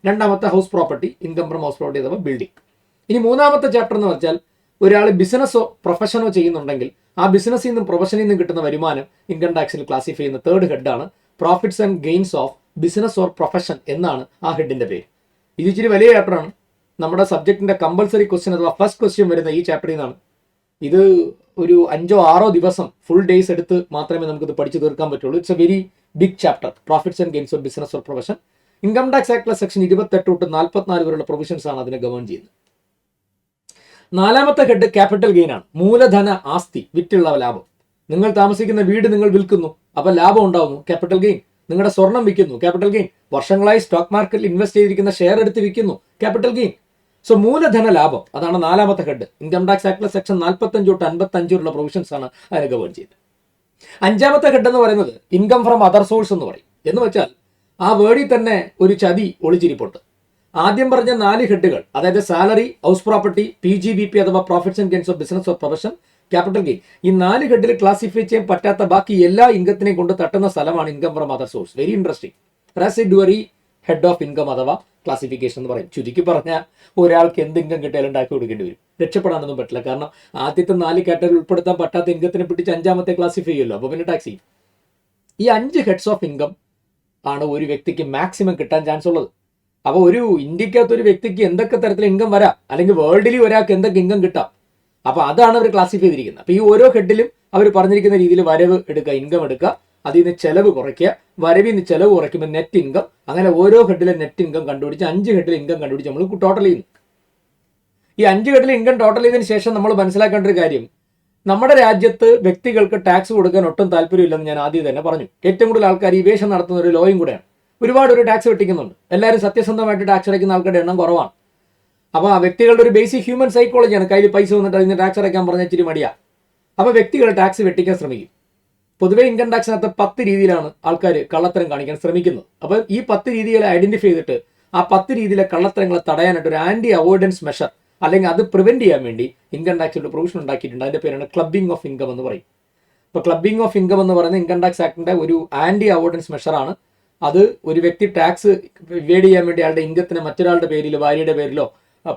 രണ്ടാമത്തെ house property, income from house property അഥവാ ബിൽഡിംഗ്. ഇനി മൂന്നാമത്തെ ചാപ്റ്റർ എന്ന് വെച്ചാൽ ഒരാൾ ബിസിനസ്സോ പ്രൊഫഷനോ ചെയ്യുന്നുണ്ടെങ്കിൽ ആ ബിസിനസ്സിൽ നിന്നും പ്രൊഫഷനിൽ നിന്നും കിട്ടുന്ന വരുമാനം ഇൻകം ടാക്സിൽ ക്ലാസിഫൈ ചെയ്യുന്ന തേർഡ് ഹെഡാണ് profits and gains of business or profession എന്നാണ് ആ ഹെഡിന്റെ പേര്. ഇത് ഇച്ചിരി വലിയ ചാപ്റ്ററാണ്. നമ്മുടെ സബ്ജക്റ്റിന്റെ കമ്പൽസറി ക്വസ്റ്റ്യൻ അഥവാ ഫസ്റ്റ് ക്വസ്റ്റ്യൻ വരുന്ന ഈ ചാപ്റ്ററിൽ നിന്നാണ്. ഇത് ഒരു 5-6 ദിവസം ഫുൾ ഡേയ്സ് എടുത്ത് മാത്രമേ നമുക്കിത് പഠിച്ചു തീർക്കാൻ പറ്റുള്ളൂ. It's a very big chapter, profits and gains of business or profession. Income tax ആക്ടിലെ സെക്ഷൻ 28 തൊട്ട് 44 വരെയുള്ള പ്രൊവിഷൻസ് ആണ് അതിനെ ഗവേൺ ചെയ്യുന്നത്. നാലാമത്തെ ഹെഡ് ക്യാപിറ്റൽ ഗെയിൻ ആണ്. മൂലധന ആസ്തി, വിറ്റുള്ള ലാഭം. നിങ്ങൾ താമസിക്കുന്ന വീട് നിങ്ങൾ വിൽക്കുന്നു, അപ്പോൾ ലാഭം ഉണ്ടാവുന്നു, ക്യാപിറ്റൽ ഗെയിൻ. നിങ്ങളുടെ സ്വർണം വിൽക്കുന്നു, ക്യാപിറ്റൽ ഗെയിൻ. വർഷങ്ങളായി സ്റ്റോക്ക് മാർക്കറ്റിൽ ഇൻവെസ്റ്റ് ചെയ്തിരിക്കുന്ന ഷെയർ എടുത്ത് വിൽക്കുന്നു, ക്യാപിറ്റൽ ഗെയിൻ. സോ മൂലധന ലാഭം, അതാണ് നാലാമത്തെ ഹെഡ്. ഇൻകം ടാക്സ് ആക്ടിലെ സെക്ഷൻ 45 തൊട്ട് 55 വരെയുള്ള പ്രൊവിഷൻസ് ആണ് അതിനെ ഗവേൺ ചെയ്യുന്നത്. അഞ്ചാമത്തെ ഹെഡ് എന്ന് പറയുന്നത് ഇൻകം ഫ്രം അതർ സോഴ്സ് എന്ന് പറയും. എന്ന് വെച്ചാൽ ആ വേർഡിൽ തന്നെ ഒരു ചതി ഒളിച്ചിരിപ്പുണ്ട്. ആദ്യം പറഞ്ഞ 4 ഹെഡുകൾ, അതായത് സാലറി, ഹൗസ് പ്രോപ്പർട്ടി, PGBP അഥവാ profits and gains of business of profession, capital gain, ഈ 4 ഹെഡിൽ ക്ലാസിഫൈ ചെയ്യാൻ പറ്റാത്ത ബാക്കി എല്ലാ ഇൻകത്തിനെയും കൊണ്ട് തട്ടുന്ന സ്ഥലമാണ് income from other source. Very interesting. Residuary head of income അഥവാ ക്ലാസിഫിക്കേഷൻ എന്ന് പറയും. ചുരുക്കി പറഞ്ഞാൽ ഒരാൾക്ക് എന്ത് ഇൻകം കിട്ടിയാലും ഉണ്ടാക്കി കൊടുക്കേണ്ടി വരും. രക്ഷപ്പെടാനൊന്നും പറ്റില്ല. കാരണം ആദ്യത്തെ 4 കാറ്റഗറി ഉൾപ്പെടുത്താൻ പറ്റാത്ത ഇൻകത്തിനെ പിടിച്ച് 5ാമത്തെ ക്ലാസിഫൈ ചെയ്യുമല്ലോ. അപ്പോൾ പിന്നെ ടാക്സ് ചെയ്യും. ഈ 5 ഹെഡ്സ് ഓഫ് ഇൻകം ആണ് ഒരു വ്യക്തിക്ക് മാക്സിമം കിട്ടാൻ ചാൻസ് ഉള്ളത്. അപ്പോൾ ഒരു ഇന്ത്യക്കകത്ത് ഒരു വ്യക്തിക്ക് എന്തൊക്കെ തരത്തിൽ ഇൻകം വരാം, അല്ലെങ്കിൽ വേൾഡിൽ ഒരാൾക്ക് എന്തൊക്കെ ഇൻകം കിട്ടാം, അപ്പോൾ അതാണ് അവർ ക്ലാസിഫൈ ചെയ്തിരിക്കുന്നത്. അപ്പോൾ ഈ ഓരോ ഹെഡിലും അവർ പറഞ്ഞിരിക്കുന്ന രീതിയിൽ വരവ് എടുക്കുക, ഇൻകം എടുക്കുക, അതിൽ നിന്ന് ചെലവ് കുറയ്ക്കുക, വരവിൽ നിന്ന് ചെലവ് കുറയ്ക്കുമ്പോൾ നെറ്റ് ഇൻകം, അങ്ങനെ ഓരോ ഹെഡിലെ നെറ്റ് ഇൻകം കണ്ടുപിടിച്ച് 5 ഹെഡിലെ ഇൻകം കണ്ടുപിടിച്ച് നമ്മൾ ടോട്ടൽ ചെയ്യുന്നു. ഈ 5 ഹെഡിലെ ഇൻകം ടോട്ടൽ ചെയ്തതിന് ശേഷം നമ്മൾ മനസ്സിലാക്കേണ്ട ഒരു കാര്യം, നമ്മുടെ രാജ്യത്ത് വ്യക്തികൾക്ക് ടാക്സ് കൊടുക്കാൻ ഒട്ടും താല്പര്യമില്ലെന്ന് ഞാൻ ആദ്യം തന്നെ പറഞ്ഞു. ഏറ്റവും കൂടുതൽ ആൾക്കാർ ഈ വേഷം നടത്തുന്ന ഒരു ലോയും കൂടെയാണ്. ഒരുപാട് ഒരു ടാക്സ് വെട്ടിക്കുന്നുണ്ട്. എല്ലാവരും സത്യസന്ധമായിട്ട് ടാക്സ് അടയ്ക്കുന്ന ആൾക്കാരുടെ എണ്ണം കുറവാണ്. അപ്പോൾ ആ വ്യക്തികളുടെ ഒരു ബേസിക് ഹ്യൂമൻ സൈക്കോളജിയാണ്. കയ്യിൽ പൈസ വന്നിട്ട് അതിന് ടാക്സ് അടയ്ക്കാൻ പറഞ്ഞാൽ ഇച്ചിരി മടിയാണ്. അപ്പോൾ വ്യക്തികൾ ടാക്സ് വെട്ടിക്കാൻ ശ്രമിക്കും. പൊതുവേ ഇൻകം ടാക്സിനകത്ത് 10 രീതിയിലാണ് ആൾക്കാർ കള്ളത്തരം കാണിക്കാൻ ശ്രമിക്കുന്നത്. അപ്പോൾ ഈ 10 രീതികളെ ഐഡന്റിഫൈ ചെയ്തിട്ട് ആ 10 രീതിയിലെ കള്ളത്തരങ്ങളെ തടയാനായിട്ട് ഒരു ആന്റി അവോയ്ഡൻസ് മെഷർ അല്ലെങ്കിൽ അത് പ്രിവെന്റ് ചെയ്യാൻ വേണ്ടി ഇൻകം ടാക്സിന്റെ പ്രൊവിഷൻ ഉണ്ടാക്കിയിട്ടുണ്ട്. അതിന്റെ പേരാണ് ക്ലബിംഗ് ഓഫ് ഇൻകം എന്ന് പറയും. ഇപ്പോൾ ക്ലബിംഗ് ഓഫ് ഇൻകം എന്ന് പറയുന്നത് ഇൻകം ടാക്സ് ആക്ടിന്റെ ഒരു ആന്റി അവോയ്ഡൻസ് മെഷറാണ്. അത് ഒരു വ്യക്തി ടാക്സ് ഇവേഡ് ചെയ്യാൻ വേണ്ടി അയാളുടെ ഇൻകത്തിനെ മറ്റൊരാളുടെ പേരിലോ ഭാര്യയുടെ പേരിലോ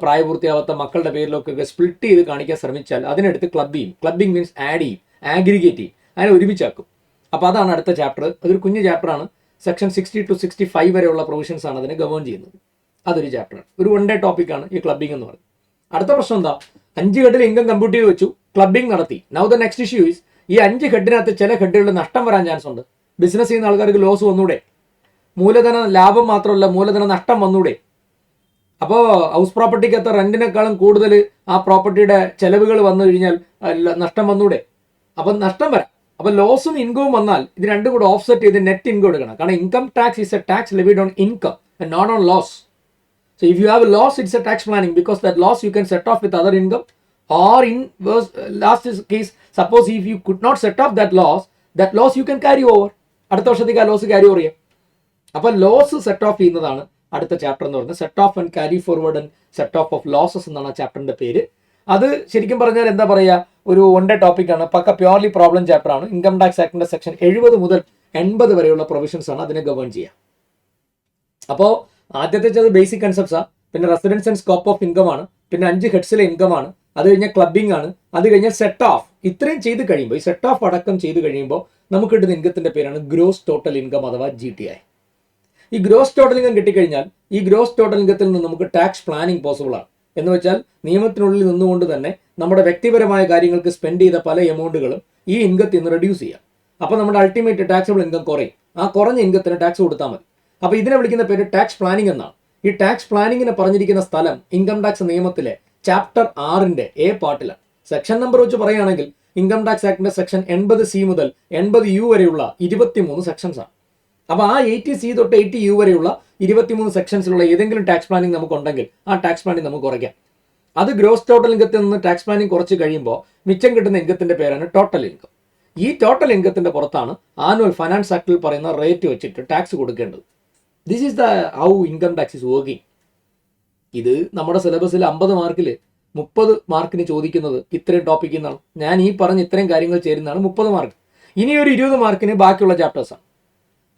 പ്രായപൂർത്തിയാവാത്ത മക്കളുടെ പേരിലോ ഒക്കെ സ്പ്ലിറ്റ് ചെയ്ത് കാണിക്കാൻ ശ്രമിച്ചാൽ അതിനെടുത്ത് ക്ലബ് ചെയ്യും. ക്ലബിംഗ് മീൻസ് ആഡ് ചെയ്യും, ആഗ്രിഗേറ്റ് ചെയ്യും, അതിനെ ഒരുമിച്ചാക്കും. അപ്പോൾ അതാണ് അടുത്ത ചാപ്റ്റർ. അതൊരു കുഞ്ഞു ചാപ്റ്ററാണ്. സെക്ഷൻ 60 to 65 വരെയുള്ള പ്രൊവിഷൻസ് ആണ് അതിനെ ഗവേൺ ചെയ്യുന്നത്. അതൊരു ചാപ്റ്ററാണ്. ഒരു 1 ഡേ ടോപ്പിക്കാണ് ഈ ക്ലബിംഗ് എന്ന് പറയുന്നത്. അടുത്ത പ്രശ്നം എന്താ, 5 ഹെഡിൽ ഇൻകം കമ്പ്യൂട്ട് ചെയ്ത് വെച്ചു, ക്ലബിംഗ് നടത്തി. Now the next issue is, ഈ 5 ഹെഡിനകത്ത് ചില ഹെഡുകളിൽ നഷ്ടം വരാൻ ചാൻസ് ഉണ്ട്. ബിസിനസ് ചെയ്യുന്ന ആൾക്കാർക്ക് ലോസ് വന്നൂടെ? മൂലധന ലാഭം മാത്രമല്ല, മൂലധന നഷ്ടം വന്നൂടെ? അപ്പോൾ ഹൗസ് പ്രോപ്പർട്ടിക്കകത്ത് റെന്റിനേക്കാളും കൂടുതൽ ആ പ്രോപ്പർട്ടിയുടെ ചെലവുകൾ വന്നു കഴിഞ്ഞാൽ നഷ്ടം വന്നൂടെ? അപ്പം നഷ്ടം വരാം. അപ്പോൾ ലോസും ഇൻകവും വന്നാൽ ഇത് രണ്ടും കൂടെ ഓഫ്സെറ്റ് ചെയ്ത് നെറ്റ് ഇൻകം എടുക്കണം. കാരണം income tax is a tax levied on income and not on loss. So if you have a loss, it's a tax planning, because that loss you can set off with other income, or in last case, suppose if you could not set off that loss you can carry over. അടുത്ത വർഷത്തേക്ക് ആ loss carry over ചെയ്യാം. അപ്പോൾ loss set of ചെയ്യുന്നതാണ് അടുത്ത chapter എന്ന് പറയുന്നത്. Set of and carry forward and set of of losses എന്നാണ് ആ ചാപ്റ്ററിന്റെ പേര്. അത് ശരിക്കും പറഞ്ഞാൽ എന്താ പറയുക, ഒരു 1 ഡേ ടോപ്പിക്കാണ്. പക്ക പ്യോർലി പ്രോബ്ലം ചാപ്റ്റർ ആണ്. ഇൻകം ടാക്സ് ആക്ടിന്റെ സെക്ഷൻ 70 മുതൽ 80 വരെയുള്ള പ്രൊവിഷൻസ് ആണ് അതിനെ ഗവേൺ ചെയ്യുക. അപ്പോൾ ആദ്യത്തെ ബേസിക് കൺസെപ്റ്റ്സാ, പിന്നെ residence and scope of income ആണ്, പിന്നെ 5 ഹെഡ്സിലെ ഇൻകം ആണ്, അത് കഴിഞ്ഞാൽ ക്ലബിംഗ് ആണ്, അത് കഴിഞ്ഞാൽ സെറ്റ് ഓഫ്. ഇത്രയും ചെയ്ത് കഴിയുമ്പോൾ, ഈ സെറ്റ് ഓഫ് അടക്കം ചെയ്ത് കഴിയുമ്പോൾ നമുക്ക് കിട്ടുന്ന ഇൻകത്തിന്റെ പേരാണ് ഗ്രോസ് ടോട്ടൽ ഇൻകം അഥവാ GTI. ഈ ഗ്രോസ് ടോട്ടൽ ഇൻകം കിട്ടിക്കഴിഞ്ഞാൽ ഈ ഗ്രോസ് ടോട്ടൽ ഇൻകത്തിൽ നിന്ന് നമുക്ക് ടാക്സ് പ്ലാനിങ് പോസിബിൾ ആണ്. എന്ന് വെച്ചാൽ നിയമത്തിനുള്ളിൽ നിന്നുകൊണ്ട് തന്നെ നമ്മുടെ വ്യക്തിപരമായ കാര്യങ്ങൾക്ക് സ്പെൻഡ് ചെയ്ത പല എമൗണ്ടുകളും ഈ ഇൻകത്തിൽ നിന്ന് റെഡ്യൂസ് ചെയ്യാം. അപ്പോൾ നമ്മുടെ അൾട്ടിമേറ്റ് ടാക്സബിൾ ഇൻകം കുറയും. ആ കുറഞ്ഞ ഇൻകത്തിന് ടാക്സ് കൊടുത്താൽ മതി. അപ്പോൾ ഇതിനെ വിളിക്കുന്ന പേര് ടാക്സ് പ്ലാനിംഗ് എന്നാണ്. ഈ ടാക്സ് പ്ലാനിങ്ങിനെ പറഞ്ഞിരിക്കുന്ന സ്ഥലം ഇൻകം ടാക്സ് നിയമത്തിലെ ചാപ്റ്റർ 6 A പാർട്ടിലാണ്. സെക്ഷൻ നമ്പർ വെച്ച് പറയുകയാണെങ്കിൽ ഇൻകം ടാക്സ് ആക്ടിന്റെ സെക്ഷൻ 80C മുതൽ 80U വരെയുള്ള 23 സെക്ഷൻസ് ആണ്. അപ്പോൾ ആ 80C തൊട്ട് 80U വരെയുള്ള 23 സെക്ഷൻസിലുള്ള ഏതെങ്കിലും ടാക്സ് പ്ലാനിങ് നമുക്കുണ്ടെങ്കിൽ ആ ടാക്സ് പ്ലാനിങ് നമുക്ക് കുറയ്ക്കാം. അത് ഗ്രോസ് ടോട്ടൽ ഇൻകത്തിൽ നിന്ന് ടാക്സ് പ്ലാനിങ് കുറച്ച് കഴിയുമ്പോൾ മിച്ചം കിട്ടുന്ന ഇൻകത്തിന്റെ പേരാണ് ടോട്ടൽ ഇൻകം. ഈ ടോട്ടൽ ഇൻകത്തിന്റെ പുറത്താണ് ആനുവൽ ഫൈനാൻസ് ആക്ടിൽ പറയുന്ന റേറ്റ് വെച്ചിട്ട് ടാക്സ് കൊടുക്കേണ്ടത്. This is the how income tax is working. ഇത് നമ്മുടെ സിലബസിൽ 50 മാർക്കിൽ 30 മാർക്കിന് ചോദിക്കുന്നത് ഇത്രയും ടോപ്പിക്കിൽ നിന്നാണ്. ഞാൻ ഈ പറഞ്ഞ ഇത്രയും കാര്യങ്ങൾ ചേരുന്നതാണ് 30 മാർക്ക്. ഇനി ഒരു 20 മാർക്കിന് ബാക്കിയുള്ള ചാപ്റ്റേഴ്സാണ്.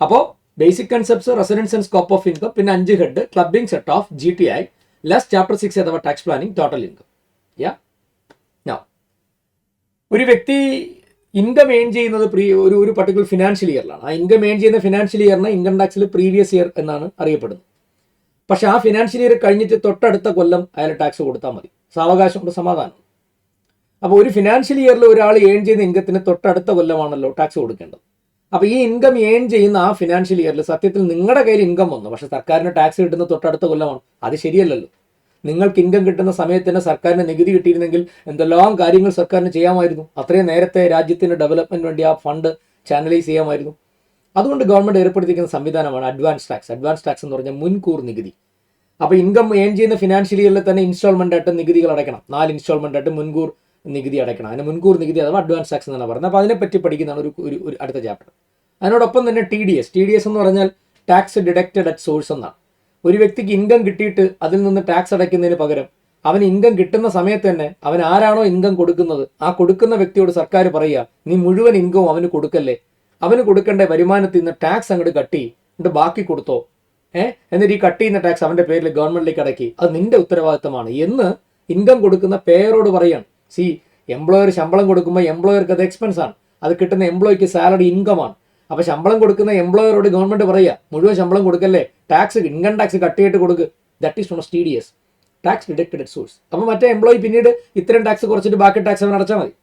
അപ്പോൾ basic concepts, residence and scope of income, പിന്നെ 5 head, clubbing, set off, GTI, less chapter 6 അഥവാ ടാക്സ് പ്ലാനിങ്, ടോട്ടൽ ഇൻകം. ഒരു വ്യക്തി ഇൻകം ഏൺ ചെയ്യുന്നത് ഒരു പർട്ടിക്കുലർ ഫിനാൻഷ്യൽ ഇയറിലാണ്. ആ ഇൻകം ഏൺ ചെയ്യുന്ന ഫിനാൻഷ്യൽ ഇയറിന് ഇൻകം ടാക്സിൽ പ്രീവിയസ് ഇയർ എന്നാണ് അറിയപ്പെടുന്നത്. പക്ഷെ ആ ഫിനാൻഷ്യൽ ഇയർ കഴിഞ്ഞിട്ട് തൊട്ടടുത്ത കൊല്ലം അയാൾ ടാക്സ് കൊടുത്താൽ മതി. സാവകാശം കൊണ്ട് സമാധാനം. അപ്പോൾ ഒരു ഫിനാൻഷ്യൽ ഇയറിൽ ഒരാൾ ഏൺ ചെയ്യുന്ന ഇൻകത്തിന് തൊട്ടടുത്ത കൊല്ലമാണല്ലോ ടാക്സ് കൊടുക്കേണ്ടത്. അപ്പോൾ ഈ ഇൻകം ഏൺ ചെയ്യുന്ന ആ ഫിനാൻഷ്യൽ ഇയറിൽ സത്യത്തിൽ നിങ്ങളുടെ കയ്യിൽ ഇൻകം വന്നു, പക്ഷെ സർക്കാരിന് ടാക്സ് കിട്ടുന്ന തൊട്ടടുത്ത കൊല്ലമാണ്. അത് ശരിയല്ലല്ലോ. നിങ്ങൾക്ക് ഇൻകം കിട്ടുന്ന സമയത്ത് തന്നെ സർക്കാരിന് നികുതി കിട്ടിയിരുന്നെങ്കിൽ എന്തെല്ലാം കാര്യങ്ങൾ സർക്കാരിന് ചെയ്യാമായിരുന്നു. അത്രയും നേരത്തെ രാജ്യത്തിന്റെ ഡെവലപ്മെന്റ് വേണ്ടി ആ ഫണ്ട് ചാനലൈസ് ചെയ്യാമായിരുന്നു. അതുകൊണ്ട് ഗവൺമെന്റ് ഏർപ്പെടുത്തിയിരിക്കുന്ന സംവിധാനമാണ് അഡ്വാൻസ് ടാക്സ്. അഡ്വാൻസ് ടാക്സ് എന്ന് പറഞ്ഞാൽ മുൻകൂർ നികുതി. അപ്പോൾ ഇൻകം ഏൺ ചെയ്യുന്ന ഫിനാൻഷ്യൽ ഇയറിൽ തന്നെ ഇൻസ്റ്റാൾമെന്റ് ആയിട്ട് നികുതികൾ അടയ്ക്കണം. 4 ഇൻസ്റ്റാൾമെന്റ് ആയിട്ട് മുൻകൂർ നികുതി അടയ്ക്കണം. അതിന് മുൻകൂർ നികുതി അഥവാ അഡ്വാൻസ് ടാക്സ് എന്നാണ് പറയുന്നത്. അപ്പോൾ അതിനെപ്പറ്റി പഠിക്കുന്നതാണ് ഒരു അടുത്ത ചാപ്റ്റർ. അതിനോടൊപ്പം തന്നെ TDS എന്ന് പറഞ്ഞാൽ ടാക്സ് ഡിഡക്റ്റഡ് അറ്റ് സോഴ്സ് എന്നാണ്. ഒരു വ്യക്തിക്ക് ഇൻകം കിട്ടിയിട്ട് അതിൽ നിന്ന് ടാക്സ് അടയ്ക്കുന്നതിന് പകരം അവന് ഇൻകം കിട്ടുന്ന സമയത്ത് തന്നെ അവൻ ആരാണോ ഇൻകം കൊടുക്കുന്നത് ആ കൊടുക്കുന്ന വ്യക്തിയോട് സർക്കാർ പറയുക, നീ മുഴുവൻ ഇൻകവും അവന് കൊടുക്കല്ലേ, അവന് കൊടുക്കേണ്ട വരുമാനത്തിൽ നിന്ന് ടാക്സ് അങ്ങോട്ട് കട്ടി, എന്നിട്ട് ബാക്കി കൊടുത്തോ, എന്നിട്ട് ഈ കട്ട് ചെയ്യുന്ന ടാക്സ് അവൻ്റെ പേരിൽ ഗവൺമെന്റിലേക്ക് അടക്കി, അത് നിന്റെ ഉത്തരവാദിത്തമാണ് എന്ന് ഇൻകം കൊടുക്കുന്ന പേയറോട് പറയാണ്. എംപ്ലോയർ ശമ്പളം കൊടുക്കുമ്പോൾ എംപ്ലോയർക്ക് അത് എക്സ്പെൻസ് ആണ്, അത് കിട്ടുന്ന എംപ്ലോയിക്ക് സാലറി ഇൻകമാണ്. അപ്പോൾ ശമ്പളം കൊടുക്കുന്ന എംപ്ലോയറോട് ഗവൺമെന്റ് പറയുക മുഴുവൻ ശമ്പളം കൊടുക്കല്ലേ, ടാക്സ് ഇൻകം ടാക്സ് കട്ട് ചെയ്തിട്ട് കൊടുക്ക്. That is known as TDS, tax deducted at source. അപ്പോൾ മറ്റേ എംപ്ലോയി പിന്നീട് ഇത്രയും ടാക്സ് കുറച്ചിട്ട് ബാക്കി ടാക്സ് അവൻ അടച്ചാൽ മതി.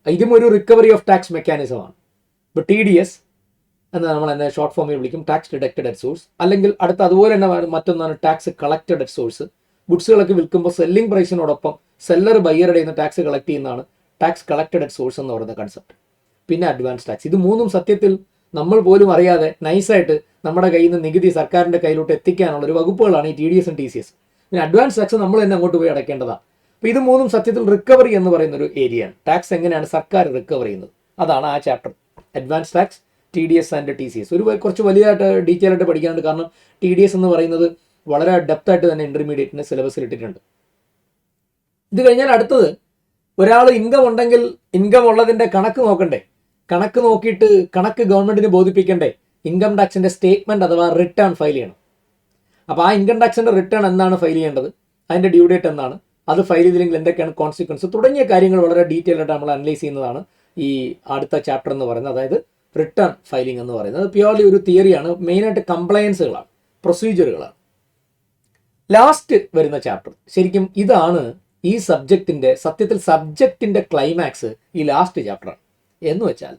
ഇതും ഒരു റിക്കവറി ഓഫ് ടാക്സ് മെക്കാനിസമാണ്. ഇപ്പോൾ TDS എന്ന് നമ്മൾ എന്നെ ഷോർട്ട് ഫോമിൽ വിളിക്കും, ടാക്സ് ഡിഡക്റ്റഡ് അറ്റ് സോഴ്സ്. അല്ലെങ്കിൽ അടുത്ത അതുപോലെ തന്നെ മറ്റൊന്നാണ് ടാക്സ് കളക്റ്റഡ് അറ്റ് സോഴ്സ്. ഗുഡ്സുകളൊക്കെ വിൽക്കുമ്പോൾ സെല്ലിംഗ് പ്രൈസിനോടൊപ്പം സെല്ലർ ബയ്യറുടെ നിന്ന് ടാക്സ് കളക്ട് ചെയ്യുന്നതാണ് ടാക്സ് കളക്റ്റഡ് അറ്റ് സോഴ്സ് എന്ന് പറയുന്ന കൺസെപ്റ്റ്. പിന്നെ അഡ്വാൻസ് ടാക്സ്. ഇത് മൂന്നും സത്യത്തിൽ നമ്മൾ പോലും അറിയാതെ നൈസായിട്ട് നമ്മുടെ കയ്യിൽ നിന്ന് നികുതി സർക്കാരിൻ്റെ കയ്യിലോട്ട് എത്തിക്കാനുള്ള ഒരു വകുപ്പുകളാണ് ഈ TDS ഉം TCS. പിന്നെ അഡ്വാൻസ് ടാക്സ് നമ്മൾ തന്നെ അങ്ങോട്ട് പോയി അടയ്ക്കേണ്ടതാണ്. അപ്പോൾ ഇത് മൂന്നും സത്യത്തിൽ റിക്കവറി എന്ന് പറയുന്ന ഒരു ഏരിയയാണ്. ടാക്സ് എങ്ങനെയാണ് സർക്കാർ റിക്കവർ ചെയ്യുന്നത്, അതാണ് ആ chapter. Advance tax, TDS and TCS. കുറച്ച് വലിയതായിട്ട് ഡീറ്റെയിൽ ആയിട്ട് പഠിക്കാനുണ്ട്. കാരണം TDS എന്ന് പറയുന്നത് വളരെ ഡെപ്തായിട്ട് തന്നെ ഇന്റർമീഡിയറ്റിന് സിലബസിൽ ഇട്ടിട്ടുണ്ട്. ഇത് കഴിഞ്ഞാൽ അടുത്തത്, ഒരാൾ ഇൻകം ഉണ്ടെങ്കിൽ ഇൻകം ഉള്ളതിൻ്റെ കണക്ക് നോക്കണ്ടേ, കണക്ക് നോക്കിയിട്ട് കണക്ക് ഗവൺമെന്റിന് ബോധിപ്പിക്കണ്ടേ, ഇൻകം ടാക്സിന്റെ സ്റ്റേറ്റ്മെന്റ് അഥവാ റിട്ടേൺ ഫയൽ ചെയ്യണം. അപ്പോൾ ആ ഇൻകം ടാക്സിന്റെ റിട്ടേൺ എന്നാണ് ഫയൽ ചെയ്യേണ്ടത്, അതിന്റെ ഡ്യൂ ഡേറ്റ് എന്നാണ്, അത് ഫയൽ ചെയ്തില്ലെങ്കിൽ എന്തൊക്കെയാണ് കോൺസിക്വൻസ് തുടങ്ങിയ കാര്യങ്ങൾ വളരെ ഡീറ്റെയിൽ ആയിട്ട് നമ്മൾ അനലൈസ് ചെയ്യുന്നതാണ് ഈ അടുത്ത ചാപ്റ്റർ എന്ന് പറയുന്നത്. അതായത് റിട്ടേൺ ഫയലിംഗ് എന്ന് പറയുന്നത് പ്യുവർലി ഒരു തിയറിയാണ്, മെയിനായിട്ട് കംപ്ലയൻസുകളാണ്, പ്രൊസീജിയറുകളാണ്. ലാസ്റ്റ് വരുന്ന ചാപ്റ്റർ ശരിക്കും ഇതാണ് ഈ സബ്ജക്റ്റിന്റെ, സത്യത്തിൽ സബ്ജക്റ്റിന്റെ ക്ലൈമാക്സ് ഈ ലാസ്റ്റ് ചാപ്റ്ററാണ്. എന്ന് വെച്ചാൽ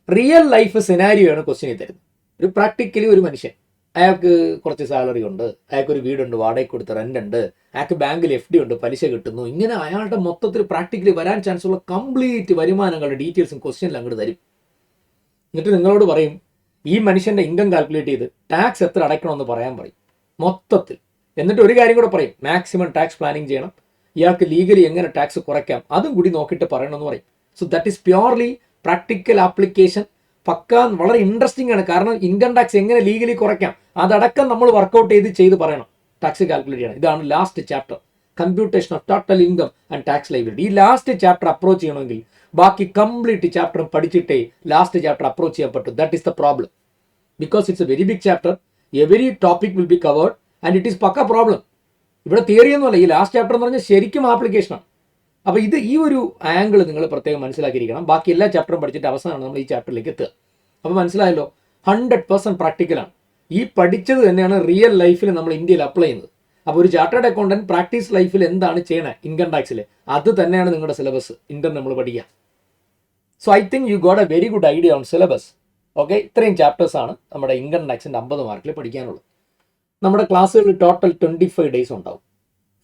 റിയൽ ലൈഫ് സിനാരിയോയാണ് ക്വസ്റ്റ്യൻ തരുന്നത്. ഒരു പ്രാക്ടിക്കലി ഒരു മനുഷ്യൻ, അയാൾക്ക് കുറച്ച് സാലറി ഉണ്ട്, അയാൾക്കൊരു വീടുണ്ട്, വാടകയ്ക്ക് കൊടുത്ത് റെന്റ് ഉണ്ട്, അയാൾക്ക് ബാങ്കിൽ FD ഉണ്ട്, പലിശ കിട്ടുന്നു, ഇങ്ങനെ അയാളുടെ മൊത്തത്തിൽ പ്രാക്ടിക്കലി വരാൻ ചാൻസ് ഉള്ള കംപ്ലീറ്റ് വരുമാനങ്ങളുടെ ഡീറ്റെയിൽസും ക്വസ്റ്റ്യനിൽ അങ്ങോട്ട് തരും. എന്നിട്ട് നിങ്ങളോട് പറയും ഈ മനുഷ്യന്റെ ഇൻകം കാൽക്കുലേറ്റ് ചെയ്ത് ടാക്സ് എത്ര അടയ്ക്കണമെന്ന് പറയാൻ പറയും മൊത്തത്തിൽ. എന്നിട്ട് ഒരു കാര്യം കൂടെ പറയും, മാക്സിമം ടാക്സ് പ്ലാനിങ് ചെയ്യണം, ഇയാൾക്ക് ലീഗലി എങ്ങനെ ടാക്സ് കുറയ്ക്കാം അതും കൂടി നോക്കിയിട്ട് പറയണമെന്ന് പറയും. So that is purely practical application. വളരെ ഇൻട്രസ്റ്റിംഗ് ആണ്. കാരണം ഇൻകം ടാക്സ് എങ്ങനെ ലീഗലി കുറയ്ക്കാം അതടക്കം നമ്മൾ വർക്കൗട്ട് ചെയ്ത് പറയണം, ടാക്സ് കാൽക്കുലേറ്റ് ചെയ്യണം. ഇതാണ് last chapter, computation of total income and tax liability. ഈ ലാസ്റ്റ് ചാപ്റ്റർ അപ്രോച്ച് ചെയ്യണമെങ്കിൽ ബാക്കി കംപ്ലീറ്റ് ചാപ്റ്ററും പഠിച്ചിട്ടേ ലാസ്റ്റ് ചാപ്റ്റർ അപ്രോച്ച് ചെയ്യാൻ പറ്റും. That is the problem. Because it's a very big chapter, every topic will be covered and it is പക്ക problem. ഇവിടെ theory ഒന്നുമല്ല, ഈ ലാസ്റ്റ് ചാപ്റ്റർ എന്ന് പറഞ്ഞാൽ ശരിക്കും ആപ്ലിക്കേഷനാണ്. അപ്പോൾ ഈ ഒരു ആംഗിൾ നിങ്ങൾ പ്രത്യേകം മനസ്സിലാക്കിയിരിക്കണം. ബാക്കി എല്ലാ ചാപ്റ്ററും പഠിച്ചിട്ട് അവസാനമാണ് നമ്മൾ ഈ ചാപ്റ്ററിലേക്ക് എത്തുക. അപ്പോൾ മനസ്സിലായല്ലോ, 100% പ്രാക്ടിക്കലാണ്. ഈ പഠിച്ചത് തന്നെയാണ് റിയൽ ലൈഫിൽ നമ്മൾ ഇന്ത്യയിൽ അപ്ലൈ ചെയ്യുന്നത്. അപ്പോൾ ഒരു ചാർട്ടേഡ് അക്കൗണ്ടന്റ് പ്രാക്ടീസ് ലൈഫിൽ എന്താണ് ചെയ്യണേ ഇൻകം ടാക്സിൽ, അത് തന്നെയാണ് നിങ്ങളുടെ സിലബസ് ഇന്റർ നമ്മൾ പഠിക്കുക. So I think you got A very good idea on syllabus. Okay, ഇത്രയും ചാപ്റ്റേഴ്സാണ് നമ്മുടെ ഇൻകം ടാക്സിൻ്റെ 50 മാർക്കിൽ പഠിക്കാനുള്ളത്. നമ്മുടെ ക്ലാസ്സുകൾ ടോട്ടൽ 25 ഡേയ്സ് ഉണ്ടാവും.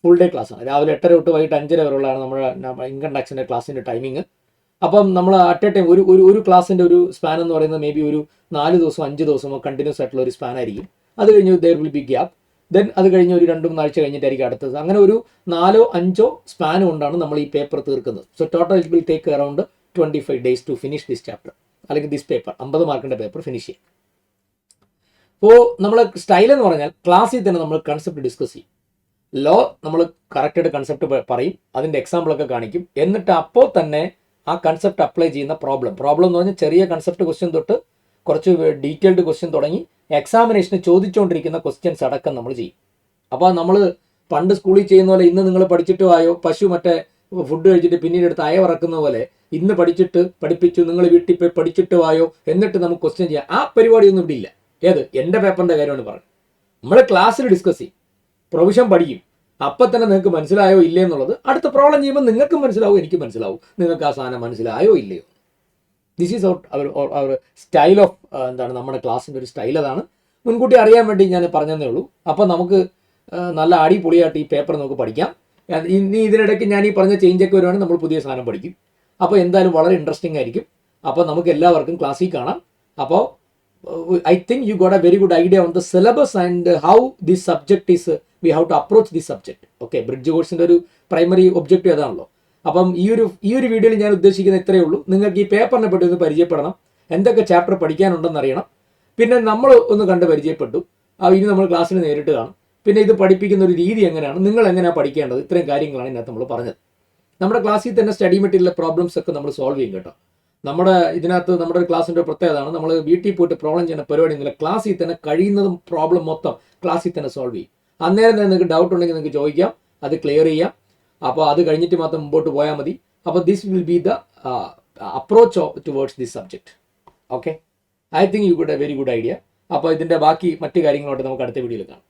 ഫുൾ ഡേ ക്ലാസ്സാണ്. രാവിലെ 8:30 തൊട്ട് വൈകിട്ട് 5:30 വരെയുള്ളതാണ് നമ്മുടെ ഇൻകം ടാക്സിൻ്റെ ക്ലാസ്സിൻ്റെ ടൈമിങ്. അപ്പം നമ്മൾ അറ്റ് എ ടൈം ഒരു ക്ലാസ്സിൻ്റെ ഒരു സ്പാൻ എന്ന് പറയുന്നത് മേ ബി ഒരു 4 ദിവസമോ 5 ദിവസമോ കണ്ടിന്യൂസ് ആയിട്ടുള്ള ഒരു സ്പാൻ ആയിരിക്കും. അത് കഴിഞ്ഞ് there will be gap. Then അത് കഴിഞ്ഞ് ഒരു 2-3 ആഴ്ച കഴിഞ്ഞിട്ടായിരിക്കും അടുത്തത്. അങ്ങനെ ഒരു 4-5 സ്പാൻ കൊണ്ടാണ് നമ്മൾ ഈ പേപ്പർ തീർക്കുന്നത്. So total it will take around 25 days to finish this chapter, അല്ലെങ്കിൽ ദിസ് പേപ്പർ 50 മാർക്കിൻ്റെ പേപ്പർ ഫിനിഷ് ചെയ്യും. അപ്പോൾ നമ്മൾ സ്റ്റൈൽ എന്ന് പറഞ്ഞാൽ ക്ലാസ്സിൽ തന്നെ നമ്മൾ കൺസെപ്റ്റ് ഡിസ്കസ് ചെയ്യും. ലോ നമ്മൾ കറക്റ്റായിട്ട് കൺസെപ്റ്റ് പറയും, അതിൻ്റെ എക്സാമ്പിളൊക്കെ കാണിക്കും. എന്നിട്ട് അപ്പോൾ തന്നെ ആ കൺസെപ്റ്റ് അപ്ലൈ ചെയ്യുന്ന പ്രോബ്ലം എന്ന് പറഞ്ഞാൽ ചെറിയ കൺസെപ്റ്റ് ക്വസ്റ്റ്യൻ തൊട്ട് കുറച്ച് ഡീറ്റെയിൽഡ് ക്വസ്റ്റ്യൻ തുടങ്ങി എക്സാമിനേഷന് ചോദിച്ചുകൊണ്ടിരിക്കുന്ന ക്വസ്റ്റ്യൻസ് അടക്കം നമ്മൾ ചെയ്യും. അപ്പോൾ നമ്മൾ പണ്ട് സ്കൂളിൽ ചെയ്യുന്ന പോലെ ഇന്ന് നിങ്ങൾ പഠിച്ചിട്ട് ആയോ, പശു മറ്റേ ഫുഡ് കഴിച്ചിട്ട് പിന്നീട് എടുത്ത് അയവറക്കുന്ന പോലെ ഇന്ന് പഠിപ്പിച്ചു നിങ്ങൾ വീട്ടിൽ പോയി പഠിച്ചിട്ട് ആയോ എന്നിട്ട് നമുക്ക് ക്വസ്റ്റ്യൻ ചെയ്യാം. ആ പരിപാടിയൊന്നും ഇവിടെ ഇല്ല. ഏത് എൻ്റെ പേപ്പറിൻ്റെ കാര്യമാണ് പറഞ്ഞത്. നമ്മൾ ക്ലാസ്സിൽ ഡിസ്കസ് ചെയ്യും, പ്രൊവിഷൻ പഠിക്കും, അപ്പം തന്നെ നിങ്ങൾക്ക് മനസ്സിലായോ ഇല്ലേ എന്നുള്ളത് അടുത്ത പ്രോബ്ലം ചെയ്യുമ്പോൾ നിങ്ങൾക്ക് മനസ്സിലാവും, എനിക്ക് മനസ്സിലാവും നിങ്ങൾക്ക് ആ സാധനം മനസ്സിലായോ ഇല്ലയോ. This is our style of എന്താണ് നമ്മുടെ ക്ലാസ്സിൻ്റെ ഒരു സ്റ്റൈൽ. അതാണ് മുൻകൂട്ടി അറിയാൻ വേണ്ടി ഞാൻ പറഞ്ഞതേ ഉള്ളൂ. അപ്പം നമുക്ക് നല്ല അടിപൊളിയായിട്ട് ഈ പേപ്പർ നമുക്ക് പഠിക്കാം. ഇനി ഇതിനിടയ്ക്ക് ഞാൻ ഈ പറഞ്ഞ ചേഞ്ചൊക്കെ വരുവാണെങ്കിൽ നമ്മൾ പുതിയ സാധനം പഠിക്കും. അപ്പോൾ എന്തായാലും വളരെ ഇൻട്രസ്റ്റിംഗ് ആയിരിക്കും. അപ്പോൾ നമുക്ക് എല്ലാവർക്കും ക്ലാസ്സിൽ കാണാം. അപ്പോൾ I think you got a very good idea on the syllabus and how this subject is, we have to approach this subject. Okay, bridge കോഴ്സിൻ്റെ ഒരു പ്രൈമറി ഒബ്ജക്റ്റീവ് അതാണല്ലോ. അപ്പം ഈ ഒരു വീഡിയോയിൽ ഞാൻ ഉദ്ദേശിക്കുന്നത് ഇത്രയേ ഉള്ളൂ. നിങ്ങൾക്ക് ഈ പേപ്പറിനെ പറ്റി ഒന്ന് പരിചയപ്പെടണം, എന്തൊക്കെ ചാപ്റ്റർ പഠിക്കാനുണ്ടെന്ന് അറിയണം. പിന്നെ നമ്മൾ ഒന്ന് കണ്ട് പരിചയപ്പെട്ടു, ഇനി നമ്മൾ ക്ലാസ്സിൽ നേരിട്ട് കാണും. പിന്നെ ഇത് പഠിപ്പിക്കുന്ന ഒരു രീതി എങ്ങനെയാണ്, നിങ്ങൾ എങ്ങനെയാണ് പഠിക്കേണ്ടത്, ഇത്രയും കാര്യങ്ങളാണ് ഇതിനകത്ത് നമ്മൾ പറഞ്ഞത്. നമ്മുടെ ക്ലാസ്സിൽ തന്നെ സ്റ്റഡി മെറ്റീരിയൽ പ്രോബ്ലംസ് ഒക്കെ നമ്മൾ സോൾവ് ചെയ്യും കേട്ടോ. ഇതിനകത്ത് നമ്മുടെ ഒരു ക്ലാസ്സിൻ്റെ പ്രത്യേകതയാണ്, നമ്മൾ വീട്ടിൽ പോയിട്ട് പ്രോബ്ലം ചെയ്യുന്ന പരിപാടിയൊന്നുമില്ല. ക്ലാസ്സിൽ തന്നെ കഴിയുന്നതും പ്രോബ്ലം മൊത്തം ക്ലാസ്സിൽ തന്നെ സോൾവ് ചെയ്യും. അന്നേരം തന്നെ നിങ്ങൾക്ക് ഡൗട്ട് ഉണ്ടെങ്കിൽ നിങ്ങൾക്ക് ചോദിക്കാം, അത് ക്ലിയർ ചെയ്യാം. അപ്പോൾ അത് കഴിഞ്ഞിട്ട് മാത്രം മുമ്പോട്ട് പോയാൽ മതി. അപ്പോൾ this will be the approach towards this subject. Okay, I think you good A very good idea. അപ്പോൾ ഇതിൻ്റെ ബാക്കി മറ്റു കാര്യങ്ങളോട്ട് നമുക്ക് അടുത്ത വീഡിയോയിൽ കാണാം.